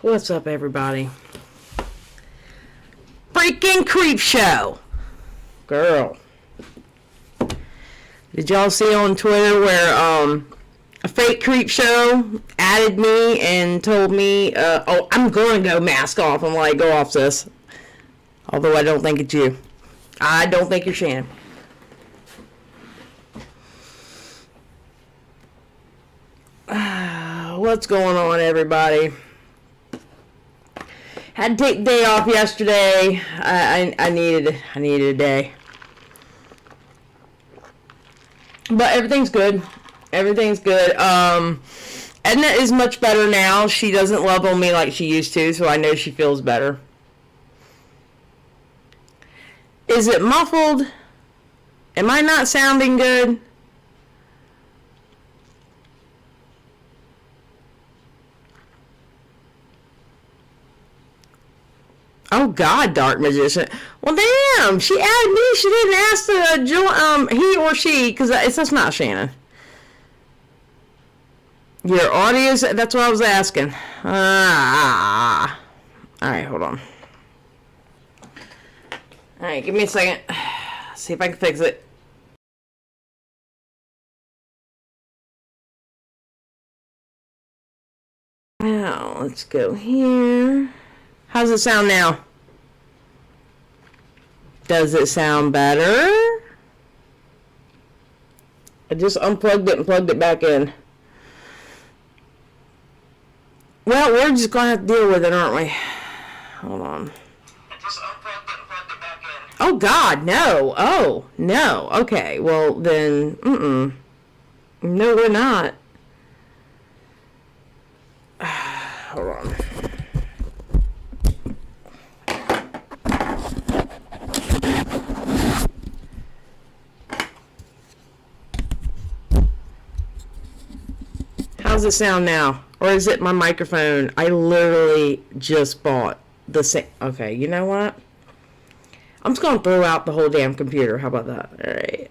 What's up, everybody? Freaking Creepshow! Girl. Did y'all see on Twitter where, a fake Creepshow added me and told me, oh, I'm going to go mask off. I'm like, go off, sis. Although I don't think it's you. I don't think you're Shannon. What's going on, everybody? Had to take the day off yesterday. I needed a day. But everything's good. Everything's good. Edna is much better now. She doesn't love on me like she used to, so I know she feels better. Is it muffled? Am I not sounding good? Oh God, Dark Magician. Well, damn, she added me. She didn't ask the he or she, because that's not Shannon. Your audio, that's what I was asking. All right, hold on. All right, give me a second. See if I can fix it. Now, let's go here. How's it sound now? Does it sound better? I just unplugged it and plugged it back in. Well, we're just going to have to deal with it, aren't we? Hold on. I just unplugged it and plugged it back in. Oh, God, no. Oh, no. Okay, well, then, No, we're not. Hold on. How's it sound now? Or is it my microphone? I literally just bought the same. Okay, you know what? I'm just going to throw out the whole damn computer. How about that? All right.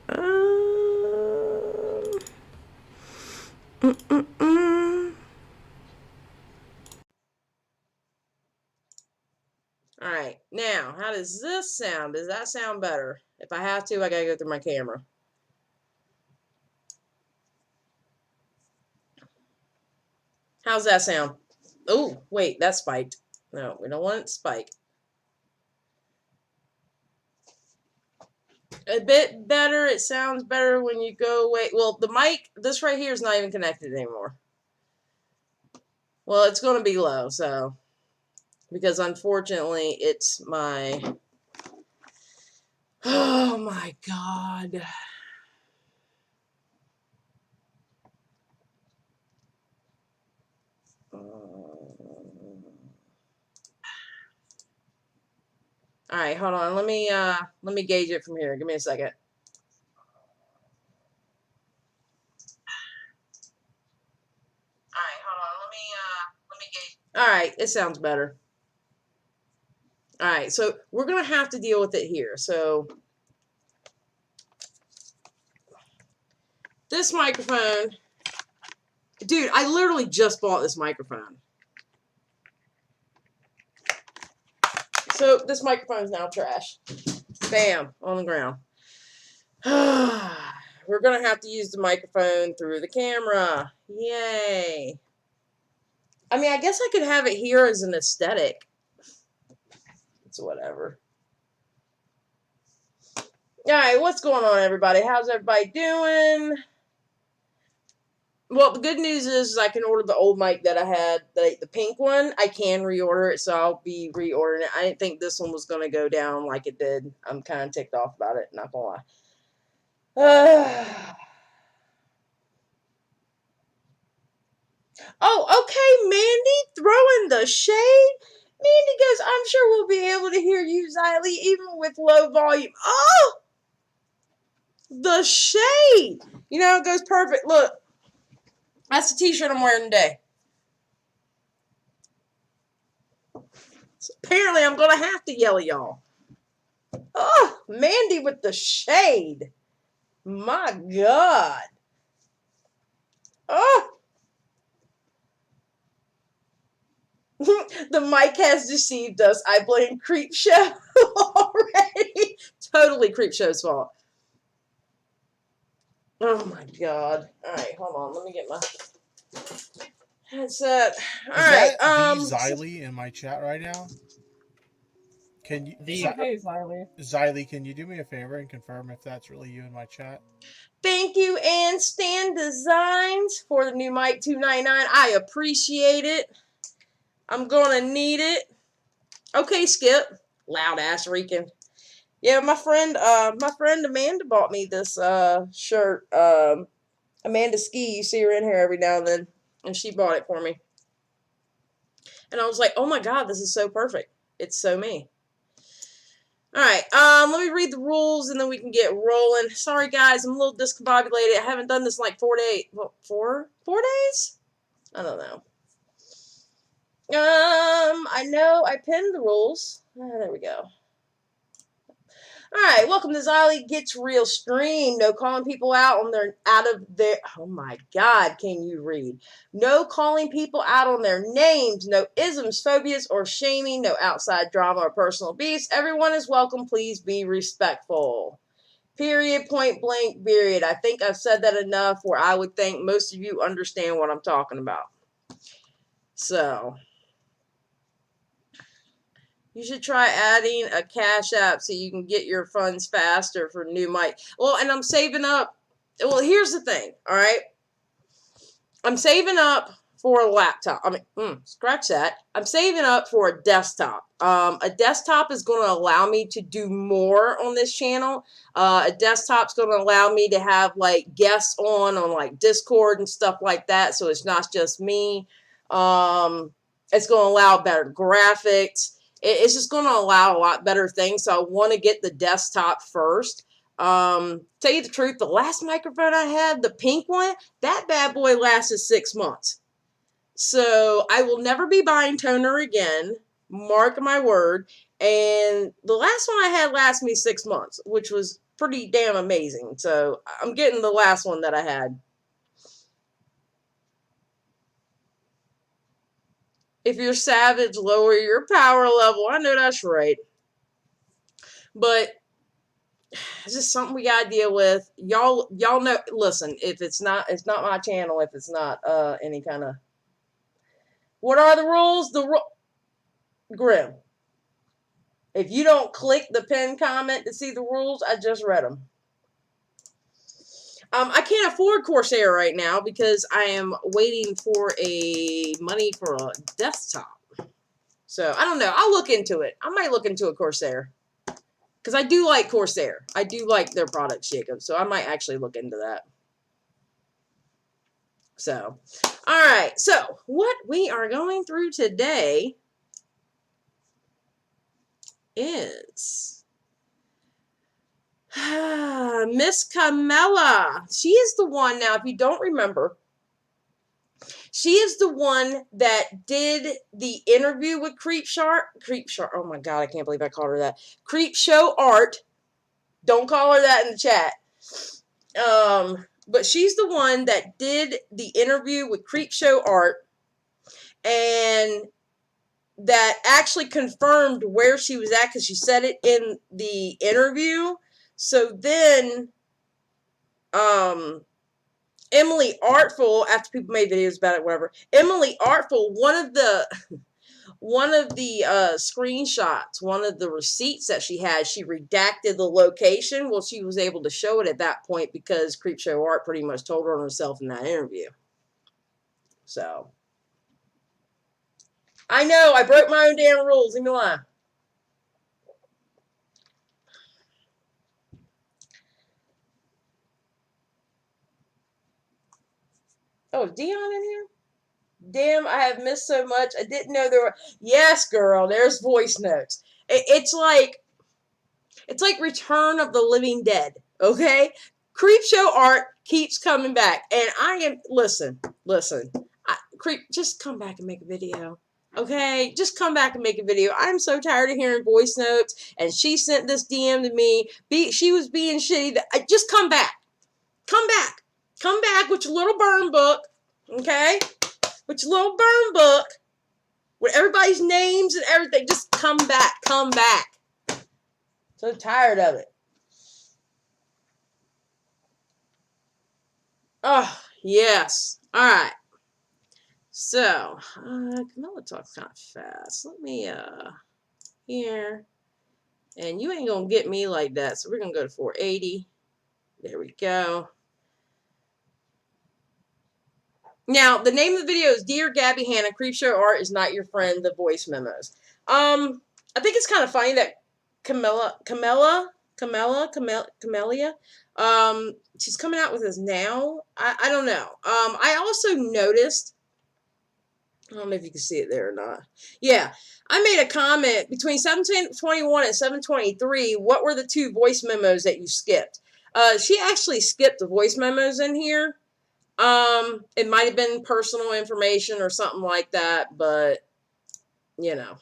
All right. Now, how does this sound? Does that sound better? If I have to, I got to go through my camera. How's that sound? Oh, wait, that spiked. No, we don't want it to spike. A bit better. It sounds better when you go away. Well, the mic, this right here is not even connected anymore. Well, it's going to be low, so. Because unfortunately, it's my. Oh my God. All right, hold on. Let me gauge it from here. Give me a second. All right, hold on. Let me gauge. All right, it sounds better. All right, so we're gonna have to deal with it here. So this microphone, dude, I literally just bought this microphone. So this microphone is now trash. Bam, on the ground. We're going to have to use the microphone through the camera. Yay. I mean, I guess I could have it here as an aesthetic. It's whatever. Alright, what's going on, everybody? How's everybody doing? Well, the good news is I can order the old mic that I had, the pink one. I can reorder it, so I'll be reordering it. I didn't think this one was going to go down like it did. I'm kind of ticked off about it, not going to lie. Oh, okay, Mandy, throwing the shade. Mandy goes, I'm sure we'll be able to hear you, Xylee, even with low volume. Oh! The shade! You know, it goes perfect. Look. That's the t-shirt I'm wearing today. So apparently, I'm going to have to yell at y'all. Oh, Mandy with the shade. My God. Oh. The mic has deceived us. I blame Creepshow already. Totally Creepshow's fault. Oh my god. Alright, hold on. Let me get my headset. Alright, Xylee in my chat right now? Can you Hey, Xylee. Xylee, can you do me a favor and confirm if that's really you in my chat? Thank you, and Stan Designs, for the new mic $2.99. I appreciate it. I'm gonna need it. Okay, Skip. Loud ass reeking. Yeah, my friend Amanda bought me this shirt. Amanda Ski, you see her in here every now and then, and she bought it for me. And I was like, oh my god, this is so perfect. It's so me. Alright, let me read the rules and then we can get rolling. Sorry guys, I'm a little discombobulated. I haven't done this in like 4 days. What, 4 days? I don't know. I know I pinned the rules. There we go. Alright, welcome to Xylee Gets Real Stream. No calling people out on their oh my god, can you read? No calling people out on their names, no isms, phobias, or shaming, no outside drama or personal beefs. Everyone is welcome, please be respectful. Period, point blank, period. I think I've said that enough where I would think most of you understand what I'm talking about. So you should try adding a Cash App so you can get your funds faster for new mic. Well, and I'm saving up. Well, here's the thing, all right? I'm saving up for a laptop. I mean, scratch that. I'm saving up for a desktop. A desktop is going to allow me to do more on this channel. A desktop's going to allow me to have, like, guests on like, Discord and stuff like that, so it's not just me. It's going to allow better graphics. It's just going to allow a lot better things, so I want to get the desktop first. Tell you the truth, the last microphone I had, the pink one, that bad boy lasted 6 months. So I will never be buying toner again, mark my word. And the last one I had lasted me 6 months, which was pretty damn amazing. So I'm getting the last one that I had. If you're savage, lower your power level. I know that's right. But it's just something we gotta deal with. Y'all know, listen, if it's not my channel, if it's not any kind of, what are the rules? Grim. If you don't click the pinned comment to see the rules, I just read them. I can't afford Corsair right now because I am waiting for money for a desktop. So, I don't know. I'll look into it. I might look into a Corsair. Because I do like Corsair. I do like their products, Jacob. So, I might actually look into that. So, alright. So, what we are going through today is Miss Camelia. She is the one, now if you don't remember, she is the one that did the interview with Creepshow, oh my god, I can't believe I called her that. Creepshow Art. Don't call her that in the chat. But she's the one that did the interview with Creepshow Art and that actually confirmed where she was at because she said it in the interview. So then, Emily Artful, after people made videos about it, whatever, Emily Artful, one of the screenshots, one of the receipts that she had, she redacted the location. Well, she was able to show it at that point because Creepshow Art pretty much told her on herself in that interview. So, I know, I broke my own damn rules, leave me alone. Oh, is Dion in here? Damn, I have missed so much. I didn't know there were. Yes, girl, there's voice notes. It's like Return of the Living Dead, okay? Creepshow Art keeps coming back. And I am, listen. Just come back and make a video. Okay? Just come back and make a video. I'm so tired of hearing voice notes. And she sent this DM to me. She was being shitty. Just come back. Come back. Come back with your little burn book. Okay? With your little burn book. with everybody's names and everything. Just come back. Come back. So tired of it. Oh, yes. All right. So, Camilla talks kind of fast. Let me, here. And you ain't going to get me like that. So we're going to go to 480. There we go. Now, the name of the video is Dear Gabbie Hanna, Creepshow Art is not your friend, the voice memos. I think it's kind of funny that Camelia, she's coming out with this now. I don't know. I also noticed, I don't know if you can see it there or not. Yeah, I made a comment between 7:21 and 7:23. What were the 2 voice memos that you skipped? She actually skipped the voice memos in here. It might have been personal information or something like that, but you know,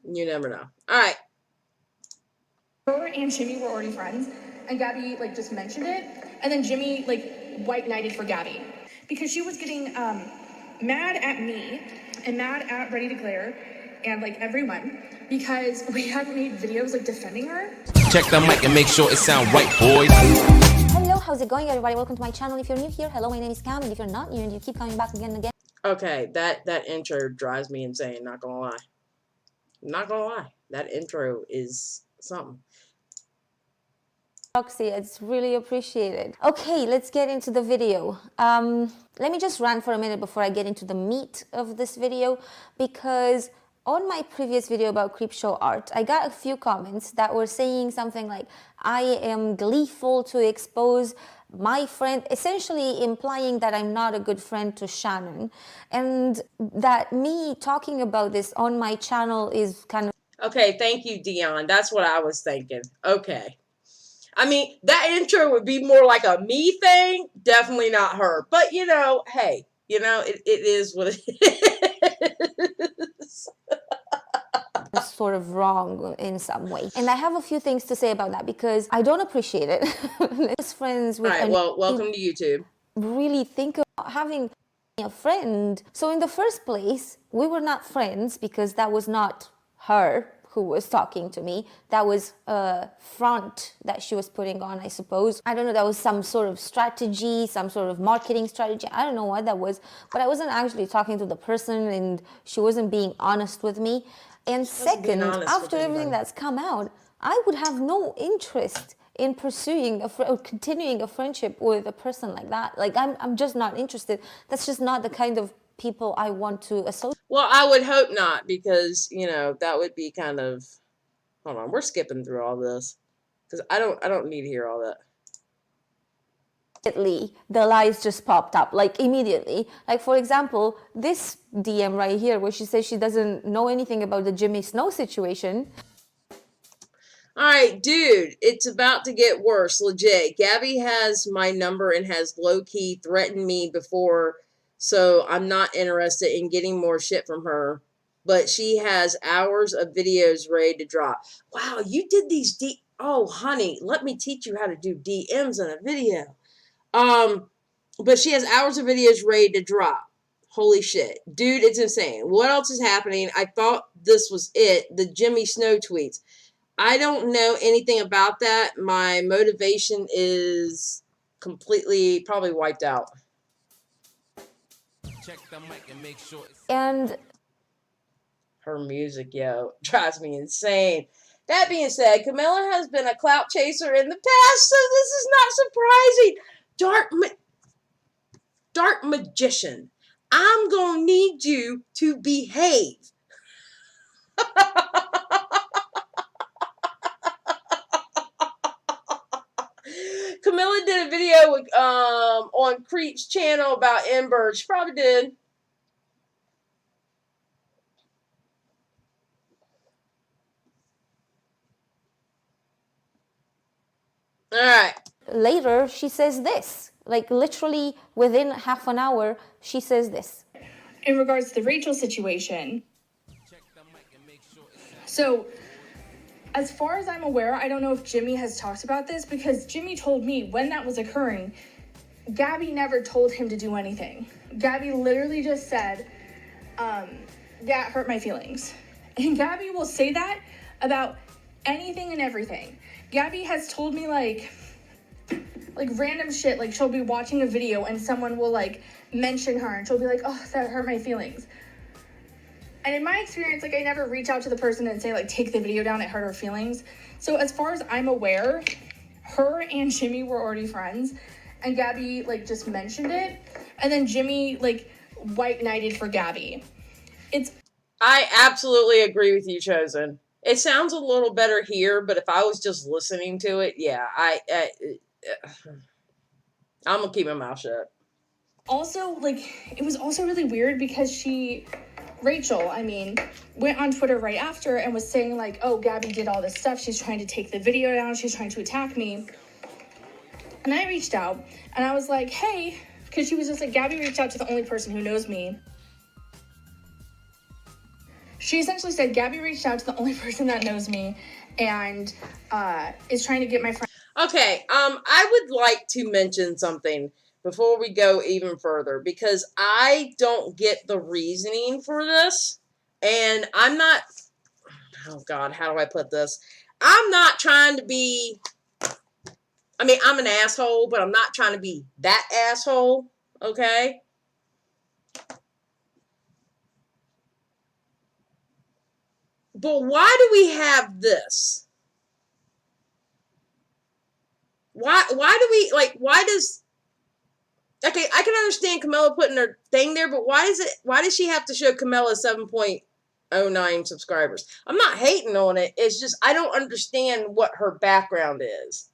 you never know. All right. Her and Jimmy were already friends, and Gabbie like just mentioned it, and then Jimmy like white knighted for Gabbie because she was getting mad at me and mad at Ready to Glare and like everyone because we hadn't made videos like defending her. Check the mic and make sure it sound right, boys. Hello, how's it going, everybody? Welcome to my channel. If you're new here, hello, my name is Cam, and if you're not new and you keep coming back again and again. Okay, that intro drives me insane, not gonna lie. Not gonna lie. That intro is something. Roxy, it's really appreciated. Okay, let's get into the video. Let me just rant for a minute before I get into the meat of this video, because on my previous video about Creepshow Art, I got a few comments that were saying something like, I am gleeful to expose my friend, essentially implying that I'm not a good friend to Shannon, and that me talking about this on my channel is kind of... Okay, thank you, Dion. That's what I was thinking. Okay. I mean, that intro would be more like a me thing. Definitely not her. But, you know, hey, you know, it is what it is. Sort of wrong in some way. And I have a few things to say about that because I don't appreciate it. As friends with... All right, well, welcome to YouTube. Really think about having a friend. So in the first place, we were not friends because that was not her who was talking to me. That was a front that she was putting on, I suppose. I don't know, that was some sort of strategy, some sort of marketing strategy. I don't know what that was, but I wasn't actually talking to the person and she wasn't being honest with me. And second, after everything that's come out, I would have no interest in pursuing or continuing a friendship with a person like that. Like, I'm just not interested. That's just not the kind of people I want to associate. Well, I would hope not, because, you know, that would be kind of... Hold on, we're skipping through all this because I don't need to hear all that. The lies just popped up, like immediately. Like, for example, this DM right here where she says she doesn't know anything about the Jimmy Snow situation. All right, dude, it's about to get worse, legit. Gabbie has my number and has low-key threatened me before, so I'm not interested in getting more shit from her. But she has hours of videos ready to drop. Wow, you did these Oh, honey, let me teach you how to do DMs in a video. But she has hours of videos ready to drop. Holy shit. Dude, it's insane. What else is happening? I thought this was it. The Jimmy Snow tweets. I don't know anything about that. My motivation is completely probably wiped out. Check the mic and make sure And her music, yo, drives me insane. That being said, Camilla has been a clout chaser in the past, so this is not surprising. Dark magician, I'm gonna need you to behave. Camilla did a video with, on Creep's channel about Ember. She probably did. All right. later she says this, like literally within half an hour, she says this. In regards to the Rachel situation, so as far as I'm aware, I don't know if Jimmy has talked about this because Jimmy told me when that was occurring, Gabbie never told him to do anything. Gabbie literally just said, that hurt my feelings. And Gabbie will say that about anything and everything. Gabbie has told me like random shit, like she'll be watching a video and someone will like mention her and she'll be like, oh, that hurt my feelings. And in my experience, like I never reach out to the person and say like, take the video down, it hurt her feelings. So as far as I'm aware, her and Jimmy were already friends and Gabbie like just mentioned it. And then Jimmy like white knighted for Gabbie. I absolutely agree with you, Chosen. It sounds a little better here, but if I was just listening to it, yeah, I'm gonna keep my mouth shut. Also, like, it was also really weird because Rachel, went on Twitter right after and was saying like, oh, Gabbie did all this stuff. She's trying to take the video down. She's trying to attack me. And I reached out and I was like, hey, because she was just like, Gabbie reached out to the only person who knows me. She essentially said, Gabbie reached out to the only person that knows me and is trying to get my friend. Okay, I would like to mention something before we go even further, because I don't get the reasoning for this, and I'm not, oh God, how do I put this? I'm not trying to be, I'm an asshole, but I'm not trying to be that asshole, okay? But why do we have this? Why do we, why does, okay, I can understand Camelia putting her thing there, but why does she have to show Camelia 7.09 subscribers? I'm not hating on it. It's just, I don't understand what her background is.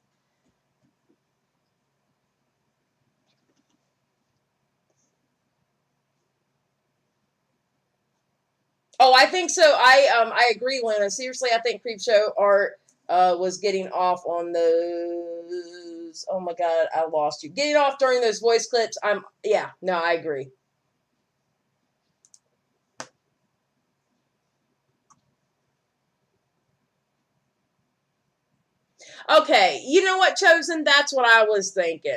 Oh, I think so. I agree, Lena. Seriously, I think Creepshow Art was getting off on those. Oh my God, I lost you. Getting off during those voice clips. I agree. Okay, you know what, Chosen? That's what I was thinking.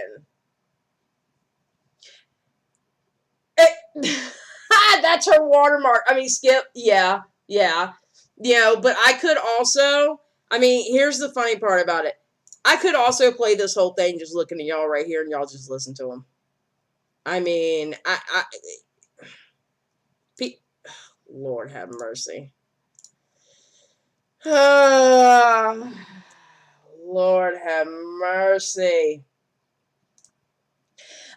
That's her watermark. Skip. Yeah. But I could also. Here's the funny part about it. I could also play this whole thing just looking at y'all right here, and y'all just listen to them. Lord have mercy. Lord have mercy.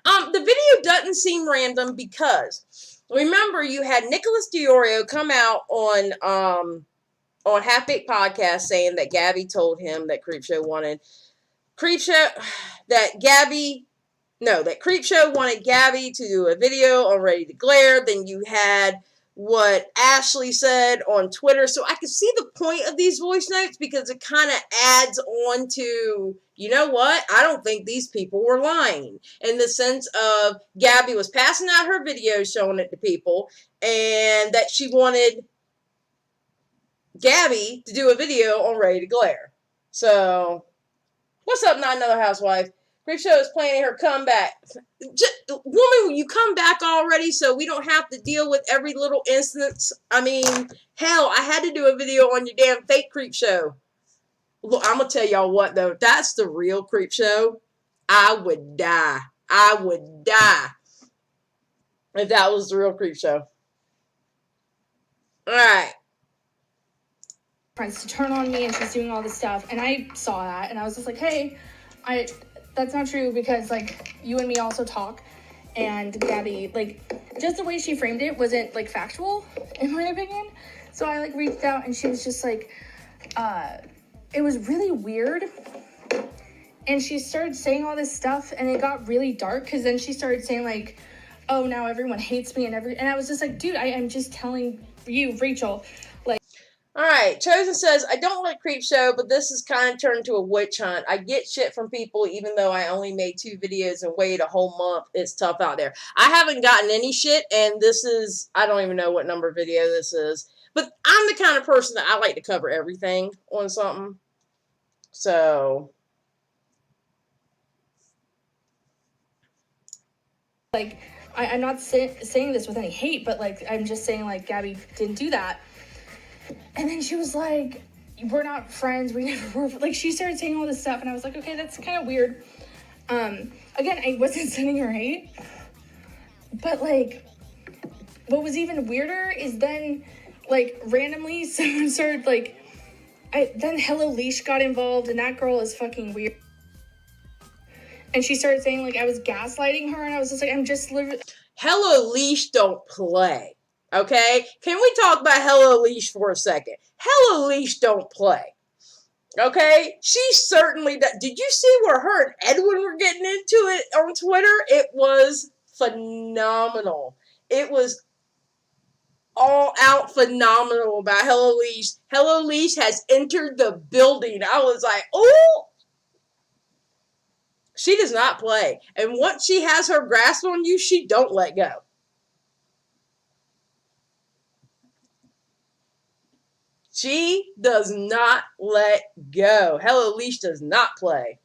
The video doesn't seem random because remember you had Nicholas DiOrio come out on Half Baked Podcast saying that Gabbie told him that Creepshow wanted Gabbie to do a video on Ready to Glare. Then you had what Ashley said on Twitter. So I could see the point of these voice notes because it kind of adds on to, you know what? I don't think these people were lying. In the sense of Gabbie was passing out her videos, showing it to people, and that she wanted Gabbie to do a video on Ready to Glare. So, what's up, Not Another Housewife? Creepshow is planning her comeback. Woman, will you come back already so we don't have to deal with every little instance? Hell, I had to do a video on your damn fake Creepshow. Look, I'm going to tell y'all what, though. If that's the real Creepshow, I would die. I would die if that was the real Creepshow. Alright. Friends to turn on me and she's doing all this stuff. And I saw that and I was just like, hey, that's not true because you and me also talk. And Gabbie, just the way she framed it wasn't factual in my opinion. So I reached out and she was just it was really weird. And she started saying all this stuff and it got really dark because then she started saying oh, now everyone hates me and I was just like, dude, I am just telling you, Rachel, Alright, Chosen says, I don't like Creepshow, but this has kind of turned to a witch hunt. I get shit from people even though I only made 2 videos and waited a whole month. It's tough out there. I haven't gotten any shit, and this is, I don't even know what number video this is. But I'm the kind of person that I like to cover everything on something. So. I'm not saying this with any hate, but like, I'm just saying like Gabbie didn't do that. And then she was like, we're not friends. We never were. Like, she started saying all this stuff, and I was like, okay, that's kind of weird. Again, I wasn't sending her hate, but like, what was even weirder is then, like, randomly someone started like, then Hello Leash got involved, and that girl is fucking weird. And she started saying like I was gaslighting her, and I was just like, I'm just literally. Hello Leash don't play. Okay? Can we talk about Hello Leash for a second? Hello Leash don't play. Okay? She certainly does. Did you see where her and Edwin were getting into it on Twitter? It was phenomenal. It was all out phenomenal about Hello Leash. Hello Leash has entered the building. I was like, oh! She does not play. And once she has her grasp on you, she don't let go. She does not let go. Hello Leash does not play.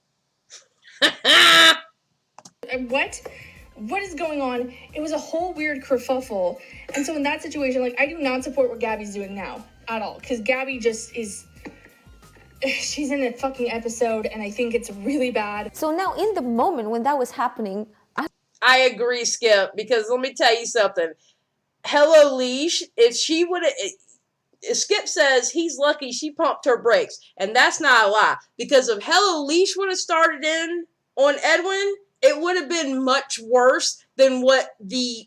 What is going on? It was a whole weird kerfuffle. And so in that situation, like, I do not support what Gabbie's doing now at all. Because Gabbie just is... She's in a fucking episode, and I think it's really bad. So now, in the moment when that was happening, I agree, Skip, because let me tell you something. Hello Leash, if she would have... Skip says he's lucky she pumped her brakes. And that's not a lie. Because if Hello Leash would have started in on Edwin, it would have been much worse than what the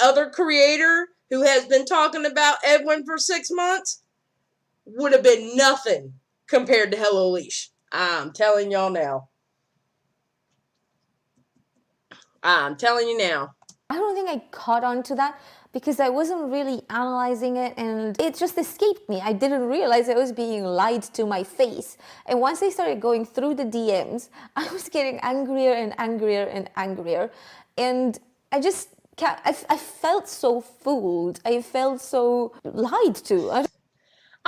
other creator who has been talking about Edwin for 6 months would have been nothing compared to Hello Leash. I'm telling y'all now. I'm telling you now. I don't think I caught on to that because I wasn't really analyzing it, and it just escaped me. I didn't realize I was being lied to my face. And once I started going through the DMs, I was getting angrier and angrier and angrier. And I just can't, I felt so fooled. I felt so lied to.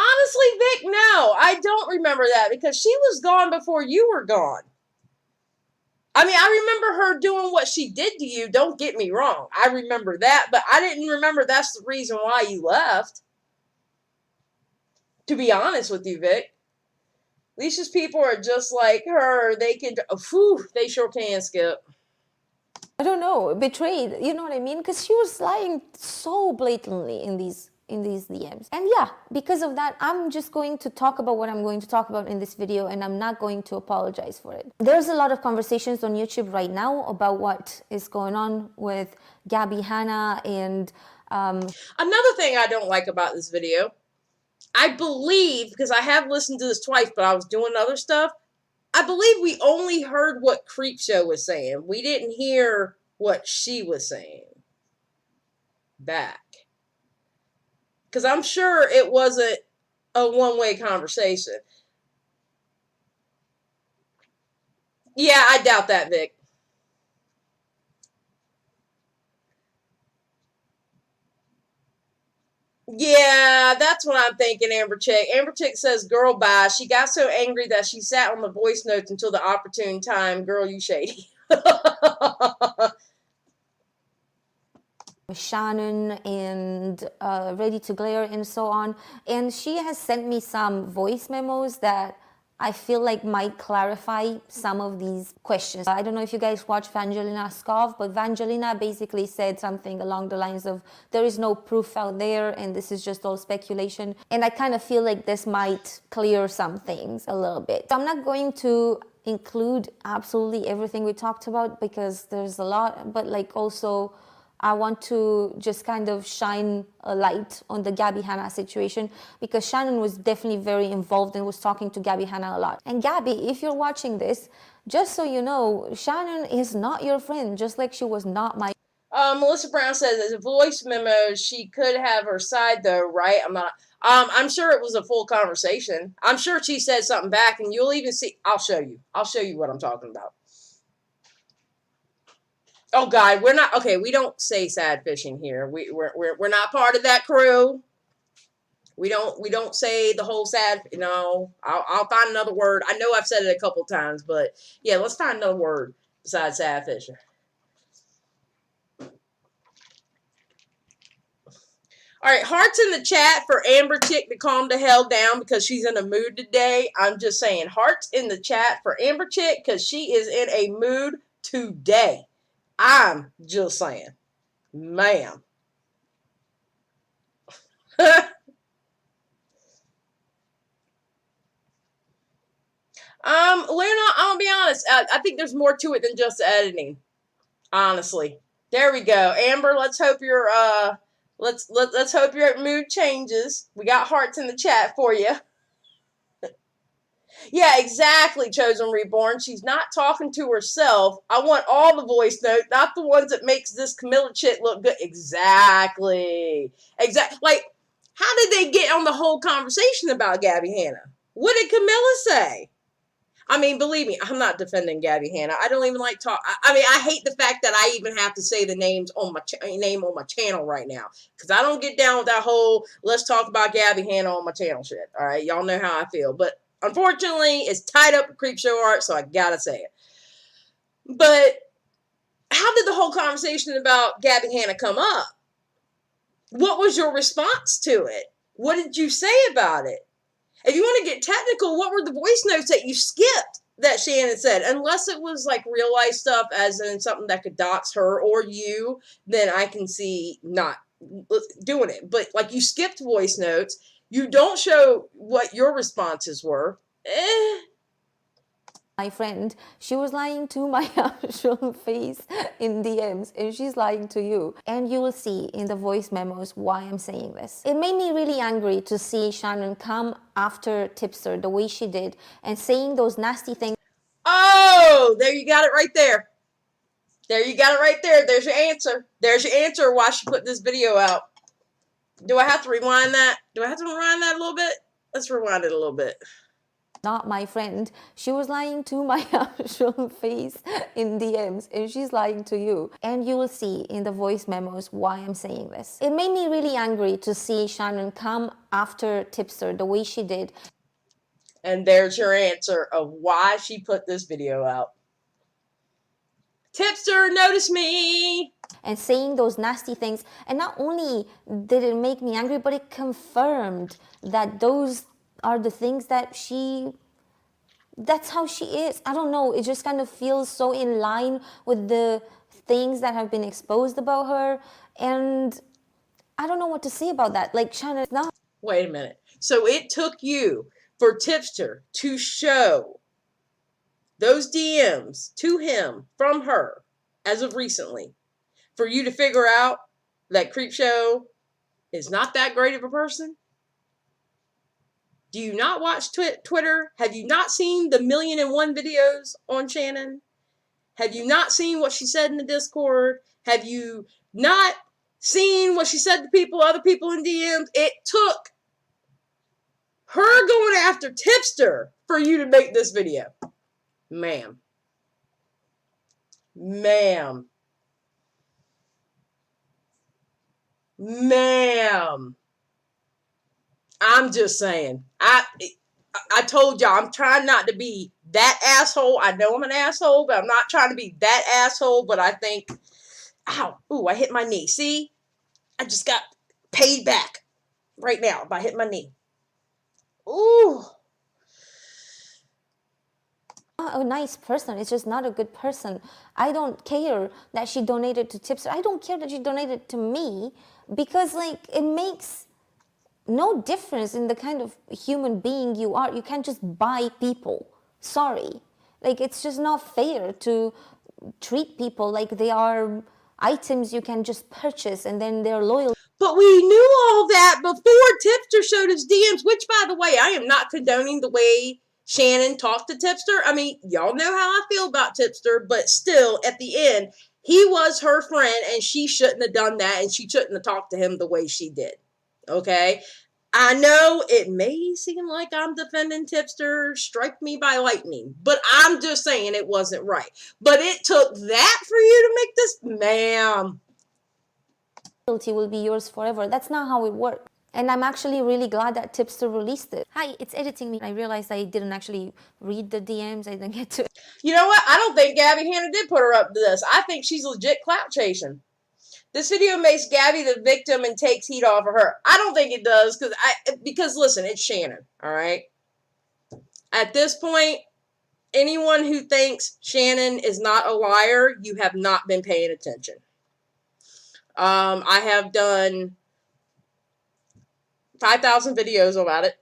Honestly, Vic, no. I don't remember that because she was gone before you were gone. I mean, I remember her doing what she did to you. Don't get me wrong. I remember that, but I didn't remember that's the reason why you left. To be honest with you, Vic. Leisha's people are just like her. They can, they sure can, Skip. I don't know, betrayed, you know what I mean? Because she was lying so blatantly in these DMs. And yeah, because of that, I'm just going to talk about what I'm going to talk about in this video, and I'm not going to apologize for it. There's a lot of conversations on YouTube right now about what is going on with Gabbie Hanna and... Another thing I don't like about this video, I believe, because I have listened to this twice, but I was doing other stuff, I believe we only heard what Creepshow was saying. We didn't hear what she was saying back. Because I'm sure it wasn't a one-way conversation. Yeah, I doubt that, Vic. Yeah, that's what I'm thinking, Amber Chick. Amber Chick says, girl, bye. She got so angry that she sat on the voice notes until the opportune time. Girl, you shady. Shannon and Ready to Glare and so on. And she has sent me some voice memos that I feel like might clarify some of these questions. I don't know if you guys watch Vangelina Skov, but Vangelina basically said something along the lines of, there is no proof out there and this is just all speculation. And I kind of feel like this might clear some things a little bit. So I'm not going to include absolutely everything we talked about because there's a lot, but like also I want to just kind of shine a light on the Gabbie Hanna situation because Shannon was definitely very involved and was talking to Gabbie Hanna a lot. And Gabbie, if you're watching this, just so you know, Shannon is not your friend, just like she was not my... Melissa Brown says, as a voice memo, she could have her side though, right? I'm sure it was a full conversation. I'm sure she said something back and you'll even see, I'll show you what I'm talking about. Oh God, we're not okay. We don't say sad fishing here. We're not part of that crew. We don't say the whole sad. No, I'll find another word. I know I've said it a couple times, but yeah, let's find another word besides sad fishing. All right, hearts in the chat for Amber Chick to calm the hell down because she's in a mood today. I'm just saying, hearts in the chat for Amber Chick because she is in a mood today. I'm just saying, ma'am. Lena, I'm gonna be honest. I think there's more to it than just editing. Honestly, there we go. Amber, let's hope your let's hope your mood changes. We got hearts in the chat for you. Yeah, exactly, Chosen Reborn. She's not talking to herself. I want all the voice notes, not the ones that makes this Camilla chick look good. Exactly. Like, how did they get on the whole conversation about Gabbie Hanna? What did Camilla say? I mean, believe me, I'm not defending Gabbie Hanna. I don't even like talk. I mean, I hate the fact that I even have to say the names on my name on my channel right now because I don't get down with that whole let's talk about Gabbie Hanna on my channel shit. All right, y'all know how I feel, but unfortunately, it's tied up with Creepshow Art, so I gotta say it. But how did the whole conversation about Gabbie Hanna come up? What was your response to it? What did you say about it? If you want to get technical, what were the voice notes that you skipped that Shannon said? Unless it was like real life stuff, as in something that could dox her or you, then I can see not doing it. But like you skipped voice notes, you don't show what your responses were. My friend, she was lying to my actual face in DMs, and she's lying to you. And you will see in the voice memos why I'm saying this. It made me really angry to see Shannon come after Tipster the way she did and saying those nasty things. Oh, there you got it right there. There you got it right there. There's your answer. There's your answer why she put this video out. Do I have to rewind that? Do I have to rewind that a little bit? Let's rewind it a little bit. Not my friend. She was lying to my actual face in DMs, and she's lying to you. And you will see in the voice memos why I'm saying this. It made me really angry to see Shannon come after Tipster the way she did. And there's your answer of why she put this video out. Tipster, notice me! And saying those nasty things. And not only did it make me angry, but it confirmed that those are the things that that's how she is. I don't know, it just kind of feels so in line with the things that have been exposed about her, and I don't know what to say about that. Like, Shannon is not. Wait a minute. So it took you for Tipster to show those DMs to him from her as of recently for you to figure out that Creepshow is not that great of a person? Do you not watch Twitter? Have you not seen the 1,000,001 videos on Shannon? Have you not seen what she said in the Discord? Have you not seen what she said to other people in DMs? It took her going after Tipster for you to make this video. Ma'am. Ma'am. Ma'am. I'm just saying. I told y'all I'm trying not to be that asshole. I know I'm an asshole, but I'm not trying to be that asshole. But I think, ow, ooh, I hit my knee. See, I just got paid back right now by hitting my knee. Ooh. A nice person. It's just not a good person. I don't care that she donated to Tipster. I don't care that she donated to me because, like, it makes no difference in the kind of human being you are. You can't just buy people. Sorry. Like, it's just not fair to treat people like they are items you can just purchase and then they're loyal. But we knew all that before Tipster showed his DMs, which, by the way, I am not condoning the way Shannon talked to Tipster. I mean, y'all know how I feel about Tipster, but still, at the end, he was her friend, and she shouldn't have done that, and she shouldn't have talked to him the way she did. Okay? I know it may seem like I'm defending Tipster, strike me by lightning, but I'm just saying it wasn't right. But it took that for you to make this? Ma'am. Loyalty will be yours forever. That's not how it works. And I'm actually really glad that Tipster released it. Hi, it's editing me. I realized I didn't actually read the DMs. I didn't get to it. You know what? I don't think Gabbie Hanna did put her up to this. I think she's legit clout chasing. This video makes Gabbie the victim and takes heat off of her. I don't think it does, because listen, it's Shannon, all right? At this point, anyone who thinks Shannon is not a liar, you have not been paying attention. I have done 5,000 videos about it.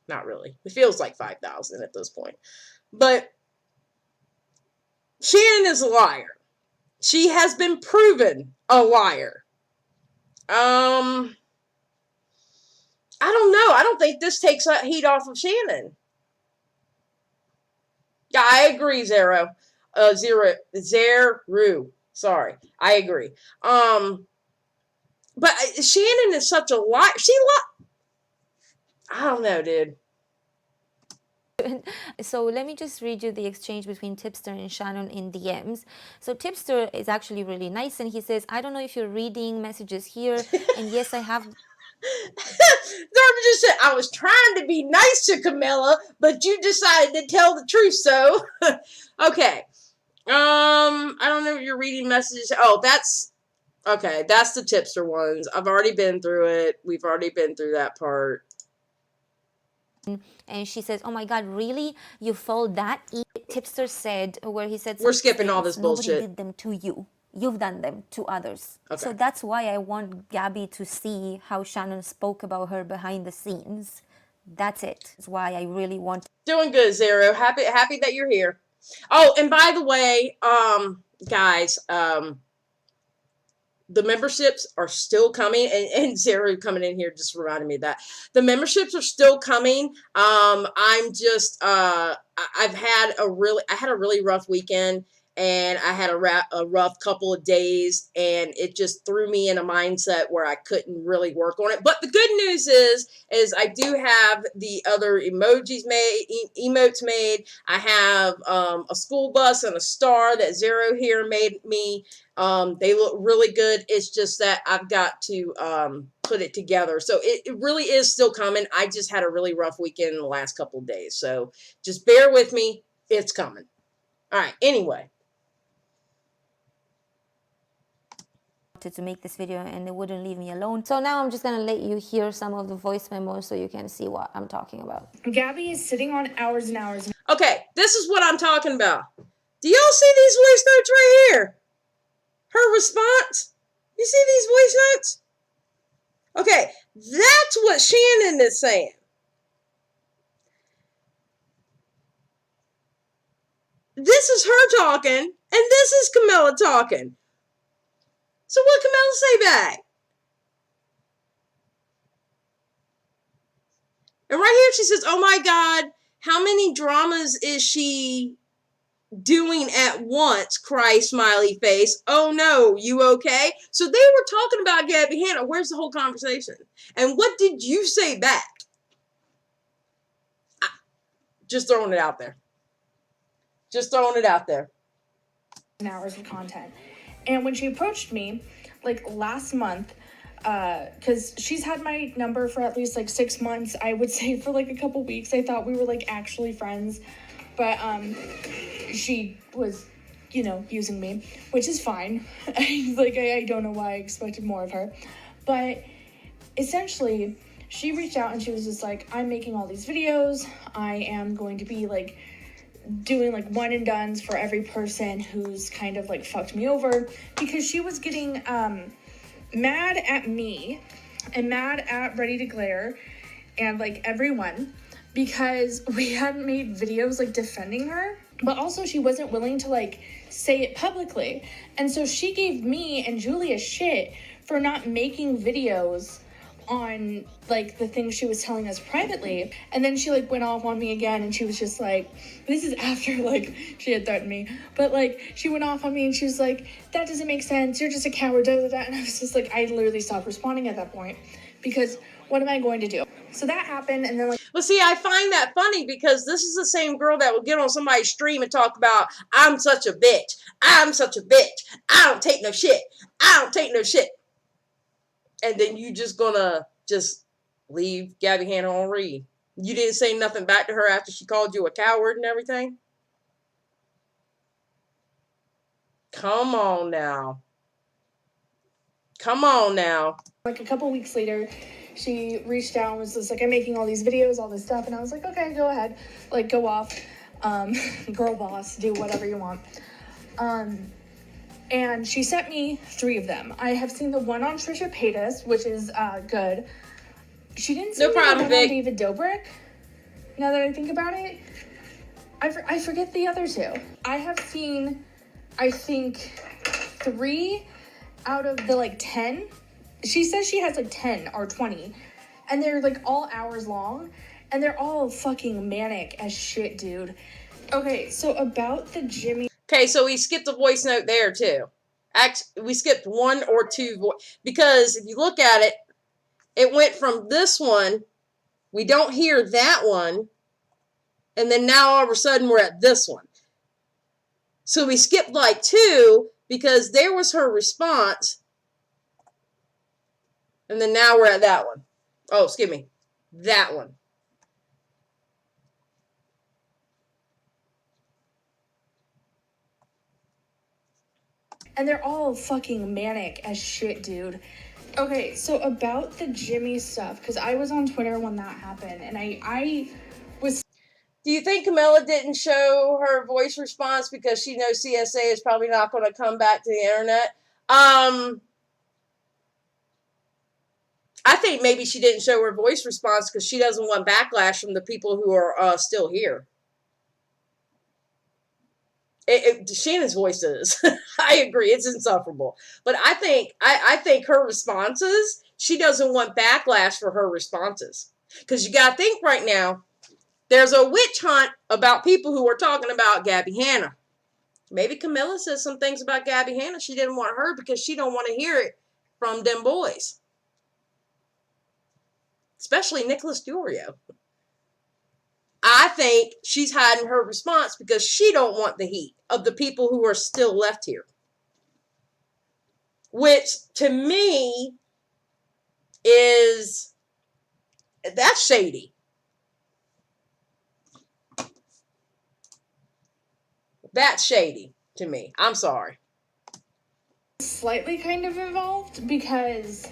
Not really. It feels like 5,000 at this point. But Shannon is a liar. She has been proven a liar. I don't know. I don't think this takes heat off of Shannon. Yeah, I agree, Zero. Zeru. Sorry. I agree. But Shannon is such a liar. I don't know, dude. So let me just read you the exchange between Tipster and Shannon in DMs. So Tipster is actually really nice, and he says, I don't know if you're reading messages here, and yes, I have. Darby just said, I was trying to be nice to Camilla, but you decided to tell the truth, so. Okay. I don't know if you're reading messages. Oh, okay, that's the Tipster ones. I've already been through it. We've already been through that part. And she says, oh my God, really? You fold that? Tipster said, where he said, we're skipping all this bullshit. Nobody did them to you. You've done them to others. Okay. So that's why I want Gabbie to see how Shannon spoke about her behind the scenes. That's it. That's why I really want. Doing good, Zero. Happy that you're here. Oh, and by the way, guys, the memberships are still coming, and Zero coming in here just reminded me of that. The memberships are still coming. I'm just, I had a really rough weekend, and I had a rough couple of days, and it just threw me in a mindset where I couldn't really work on it. But the good news is I do have the other emojis made, emotes made. I have a school bus and a star that Zero here made me. They look really good. It's just that I've got to put it together. So it really is still coming. I just had a really rough weekend in the last couple of days. So just bear with me. It's coming. All right. Anyway. To make this video, and it wouldn't leave me alone. So now I'm just gonna let you hear some of the voice memos so you can see what I'm talking about. Gabbie is sitting on hours and hours. Okay, this is what I'm talking about. Do y'all see these voice notes right here? Her response? You see these voice notes? Okay, that's what Shannon is saying. This is her talking, and this is Camilla talking. So what Camilla say back? And right here she says, oh my God, how many dramas is she doing at once? Cry, smiley face. Oh no, you okay? So they were talking about Gabbie Hanna. Where's the whole conversation? And what did you say back? Just throwing it out there. Just throwing it out there. Hours of content. And when she approached me, like last month, because she's had my number for at least like 6 months, I would say for like a couple weeks, I thought we were like actually friends, but she was, using me, which is fine. I don't know why I expected more of her, but essentially she reached out and she was just like, I'm making all these videos. I am going to be like doing like one and dones for every person who's kind of like fucked me over, because she was getting mad at me and mad at Ready to Glare and like everyone, because we hadn't made videos like defending her, but also she wasn't willing to like say it publicly. And so she gave me and Julia shit for not making videos on like the things she was telling us privately. And then she like went off on me again, and she was just like, this is after like she had threatened me, but like she went off on me and she was like, that doesn't make sense, you're just a coward, da, da, da. And I was just like, I literally stopped responding at that point, because what am I going to do? So that happened, and then like, well, see, I find that funny, because this is the same girl that will get on somebody's stream and talk about, I'm such a bitch, I don't take no shit, and then you just gonna just leave Gabbie Hanna on read. You didn't say nothing back to her after she called you a coward and everything? Come on now. Come on now. Like a couple weeks later, she reached out and was just like, I'm making all these videos, all this stuff. And I was like, okay, go ahead. Like, go off. Girl boss, do whatever you want. And she sent me 3 of them. I have seen the one on Trisha Paytas, which is good. She didn't send me the one on David Dobrik. Now that I think about it, I forget the other 2. I have seen, I think, 3 out of the like 10. She says she has like 10 or 20, and they're like all hours long, and they're all fucking manic as shit, dude. Okay, so about the Jimmy. Okay, so we skipped a voice note there too. Actually, we skipped 1 or 2 because if you look at it, it went from this one, we don't hear that one, and then now all of a sudden we're at this one. So we skipped like 2 because there was her response, and then now we're at that one. Oh, excuse me, that one. And they're all fucking manic as shit, dude. Okay, so about the Jimmy stuff, because I was on Twitter when that happened, and I was... Do you think Camelia didn't show her voice response because she knows CSA is probably not going to come back to the internet? I think maybe she didn't show her voice response because she doesn't want backlash from the people who are still here. Shannon's voice is. I agree, it's insufferable. But I think her responses, she doesn't want backlash for her responses. Because you got to think right now, there's a witch hunt about people who are talking about Gabbie Hanna. Maybe Camelia says some things about Gabbie Hanna she didn't want her because she don't want to hear it from them boys. Especially Nicholas Durio. I think she's hiding her response because she don't want the heat of the people who are still left here. Which, to me, that's shady. That's shady to me. I'm sorry. Slightly kind of involved because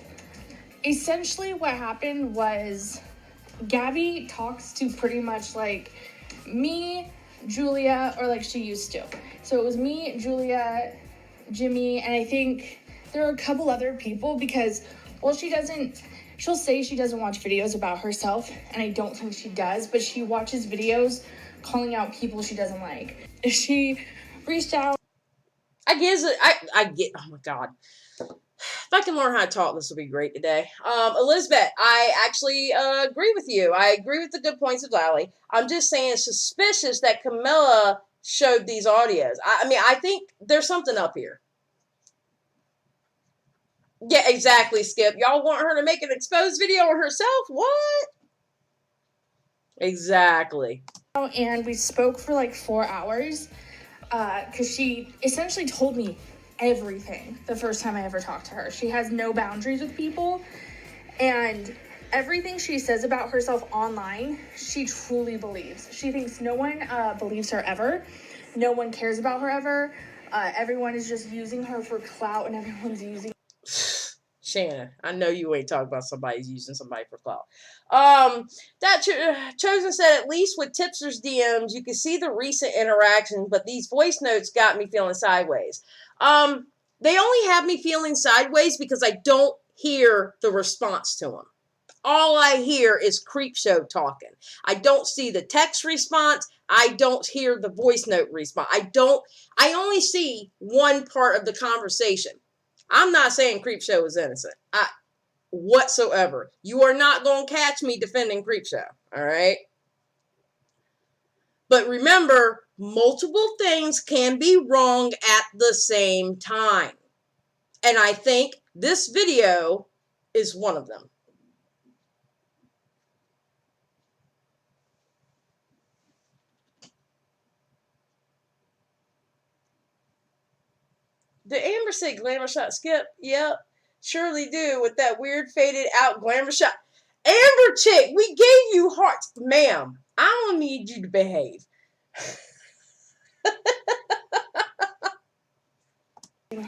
essentially what happened was Gabbie talks to pretty much like me, Julia, or like she used to. So it was me, Julia, Jimmy, and I think there are a couple other people because, well, she'll say she doesn't watch videos about herself, and I don't think she does, but she watches videos calling out people she doesn't like. She reached out. I get, oh my God. If I can learn how to talk, this will be great today. Elizabeth, I actually agree with you. I agree with the good points of Lally. I'm just saying it's suspicious that Camelia showed these audios. I mean, I think there's something up here. Yeah, exactly, Skip. Y'all want her to make an exposed video on herself? What? Exactly. And we spoke for like 4 hours because she essentially told me everything the first time I ever talked to her. She has no boundaries with people, and everything she says about herself online, she truly believes. She thinks no one believes her ever. No one cares about her ever. Everyone is just using her for clout, and everyone's using... Shannon, I know you ain't talking about somebody's using somebody for clout. That Chosen said, at least with Tipster's DMs, you can see the recent interactions, but these voice notes got me feeling sideways. They only have me feeling sideways because I don't hear the response to them. All I hear is Creepshow talking. I don't see the text response. I don't hear the voice note response. I only see one part of the conversation. I'm not saying Creepshow is innocent. Whatsoever. You are not going to catch me defending Creepshow. All right? But remember, multiple things can be wrong at the same time. And I think this video is one of them. Did Amber say glamour shot, Skip? Yep. Surely do, with that weird faded out glamour shot. Amber chick, we gave you hearts. Ma'am, I don't need you to behave.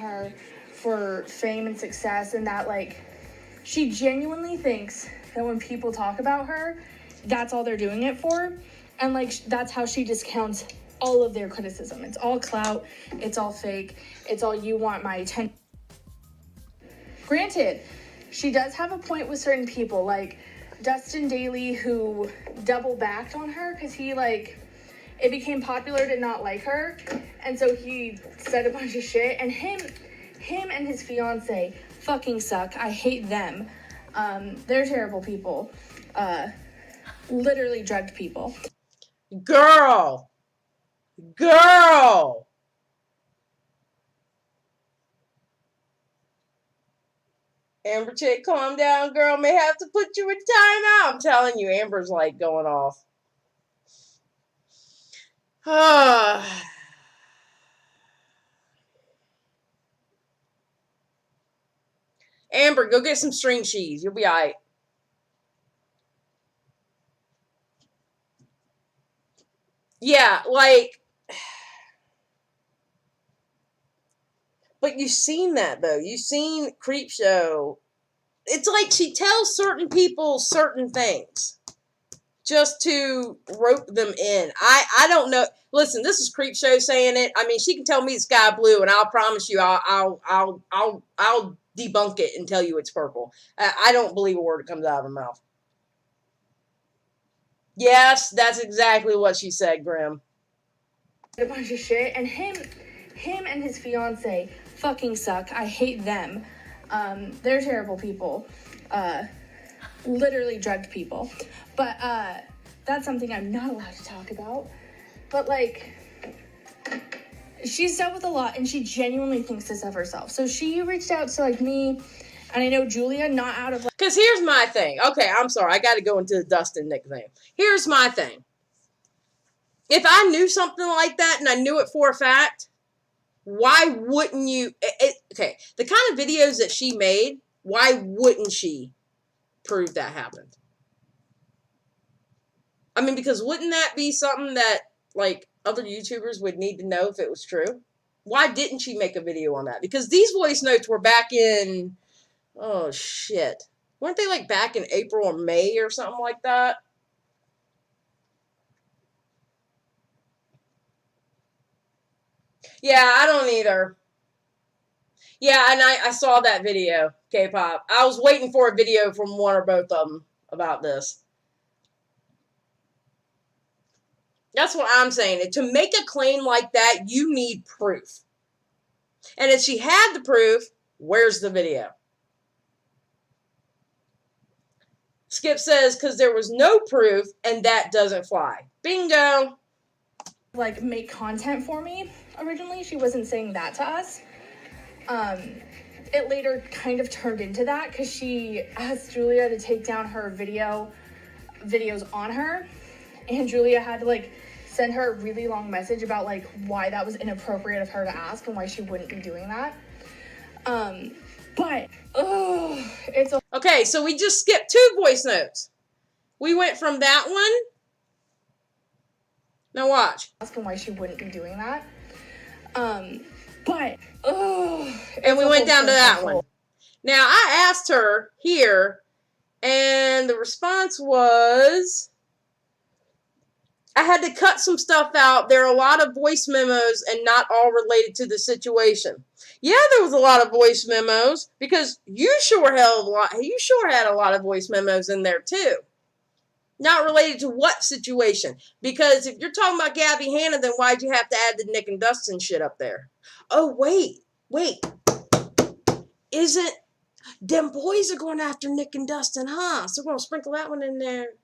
her for fame and success, and that like she genuinely thinks that when people talk about her, that's all they're doing it for, and like that's how she discounts all of their criticism. It's all clout, it's all fake, it's all you want my attention. Granted, she does have a point with certain people, like Dustin Daly, who double backed on her because he like, it became popular to not like her, and so he said a bunch of shit, and him and his fiance fucking suck. I hate them. They're terrible people. Literally drugged people. Girl. Amber chick, calm down, girl. May have to put you in timeout. I'm telling you, Amber's like going off. Amber, go get some string cheese. You'll be all right. Yeah, like, but you've seen that, though. You've seen Creepshow. It's like she tells certain people certain things just to rope them in. I don't know. Listen, this is Creepshow saying it. I mean, she can tell me it's sky blue, and I'll promise you I'll debunk it and tell you it's purple. I don't believe a word that comes out of her mouth. Yes, that's exactly what she said, Grim. A bunch of shit, and him and his fiance fucking suck. I hate them. They're terrible people. Literally drugged people. But that's something I'm not allowed to talk about. But like, she's dealt with a lot, and she genuinely thinks this of herself. So she reached out to like me, and I know Julia, not out of like. Because here's my thing. Okay, I'm sorry. I got to go into the Dustin Nick thing. Here's my thing. If I knew something like that and I knew it for a fact, why wouldn't you? Okay, the kind of videos that she made, why wouldn't she prove that happened? I mean, because wouldn't that be something that, like, other YouTubers would need to know if it was true? Why didn't she make a video on that? Because these voice notes were back in, oh, shit. Weren't they, like, back in April or May or something like that? Yeah, I don't either. Yeah, and I saw that video, K-pop. I was waiting for a video from one or both of them about this. That's what I'm saying. To make a claim like that, you need proof. And if she had the proof, where's the video? Skip says, because there was no proof, and that doesn't fly. Bingo. Like, make content for me originally. She wasn't saying that to us. It later kind of turned into that because she asked Julia to take down her videos on her, and Julia had to like send her a really long message about like why that was inappropriate of her to ask and why she wouldn't be doing that. But it's okay. So we just skipped 2 voice notes. We went from that one. Now watch. Asking why she wouldn't be doing that. And we went down to that one. Now, I asked her here, and the response was, I had to cut some stuff out. There are a lot of voice memos and not all related to the situation. Yeah, there was a lot of voice memos because you sure had a lot of voice memos in there too. Not related to what situation? Because if you're talking about Gabbie Hanna, then why'd you have to add the Nick and Dustin shit up there? Oh, wait. Isn't them boys are going after Nick and Dustin, huh? So we're going to sprinkle that one in there.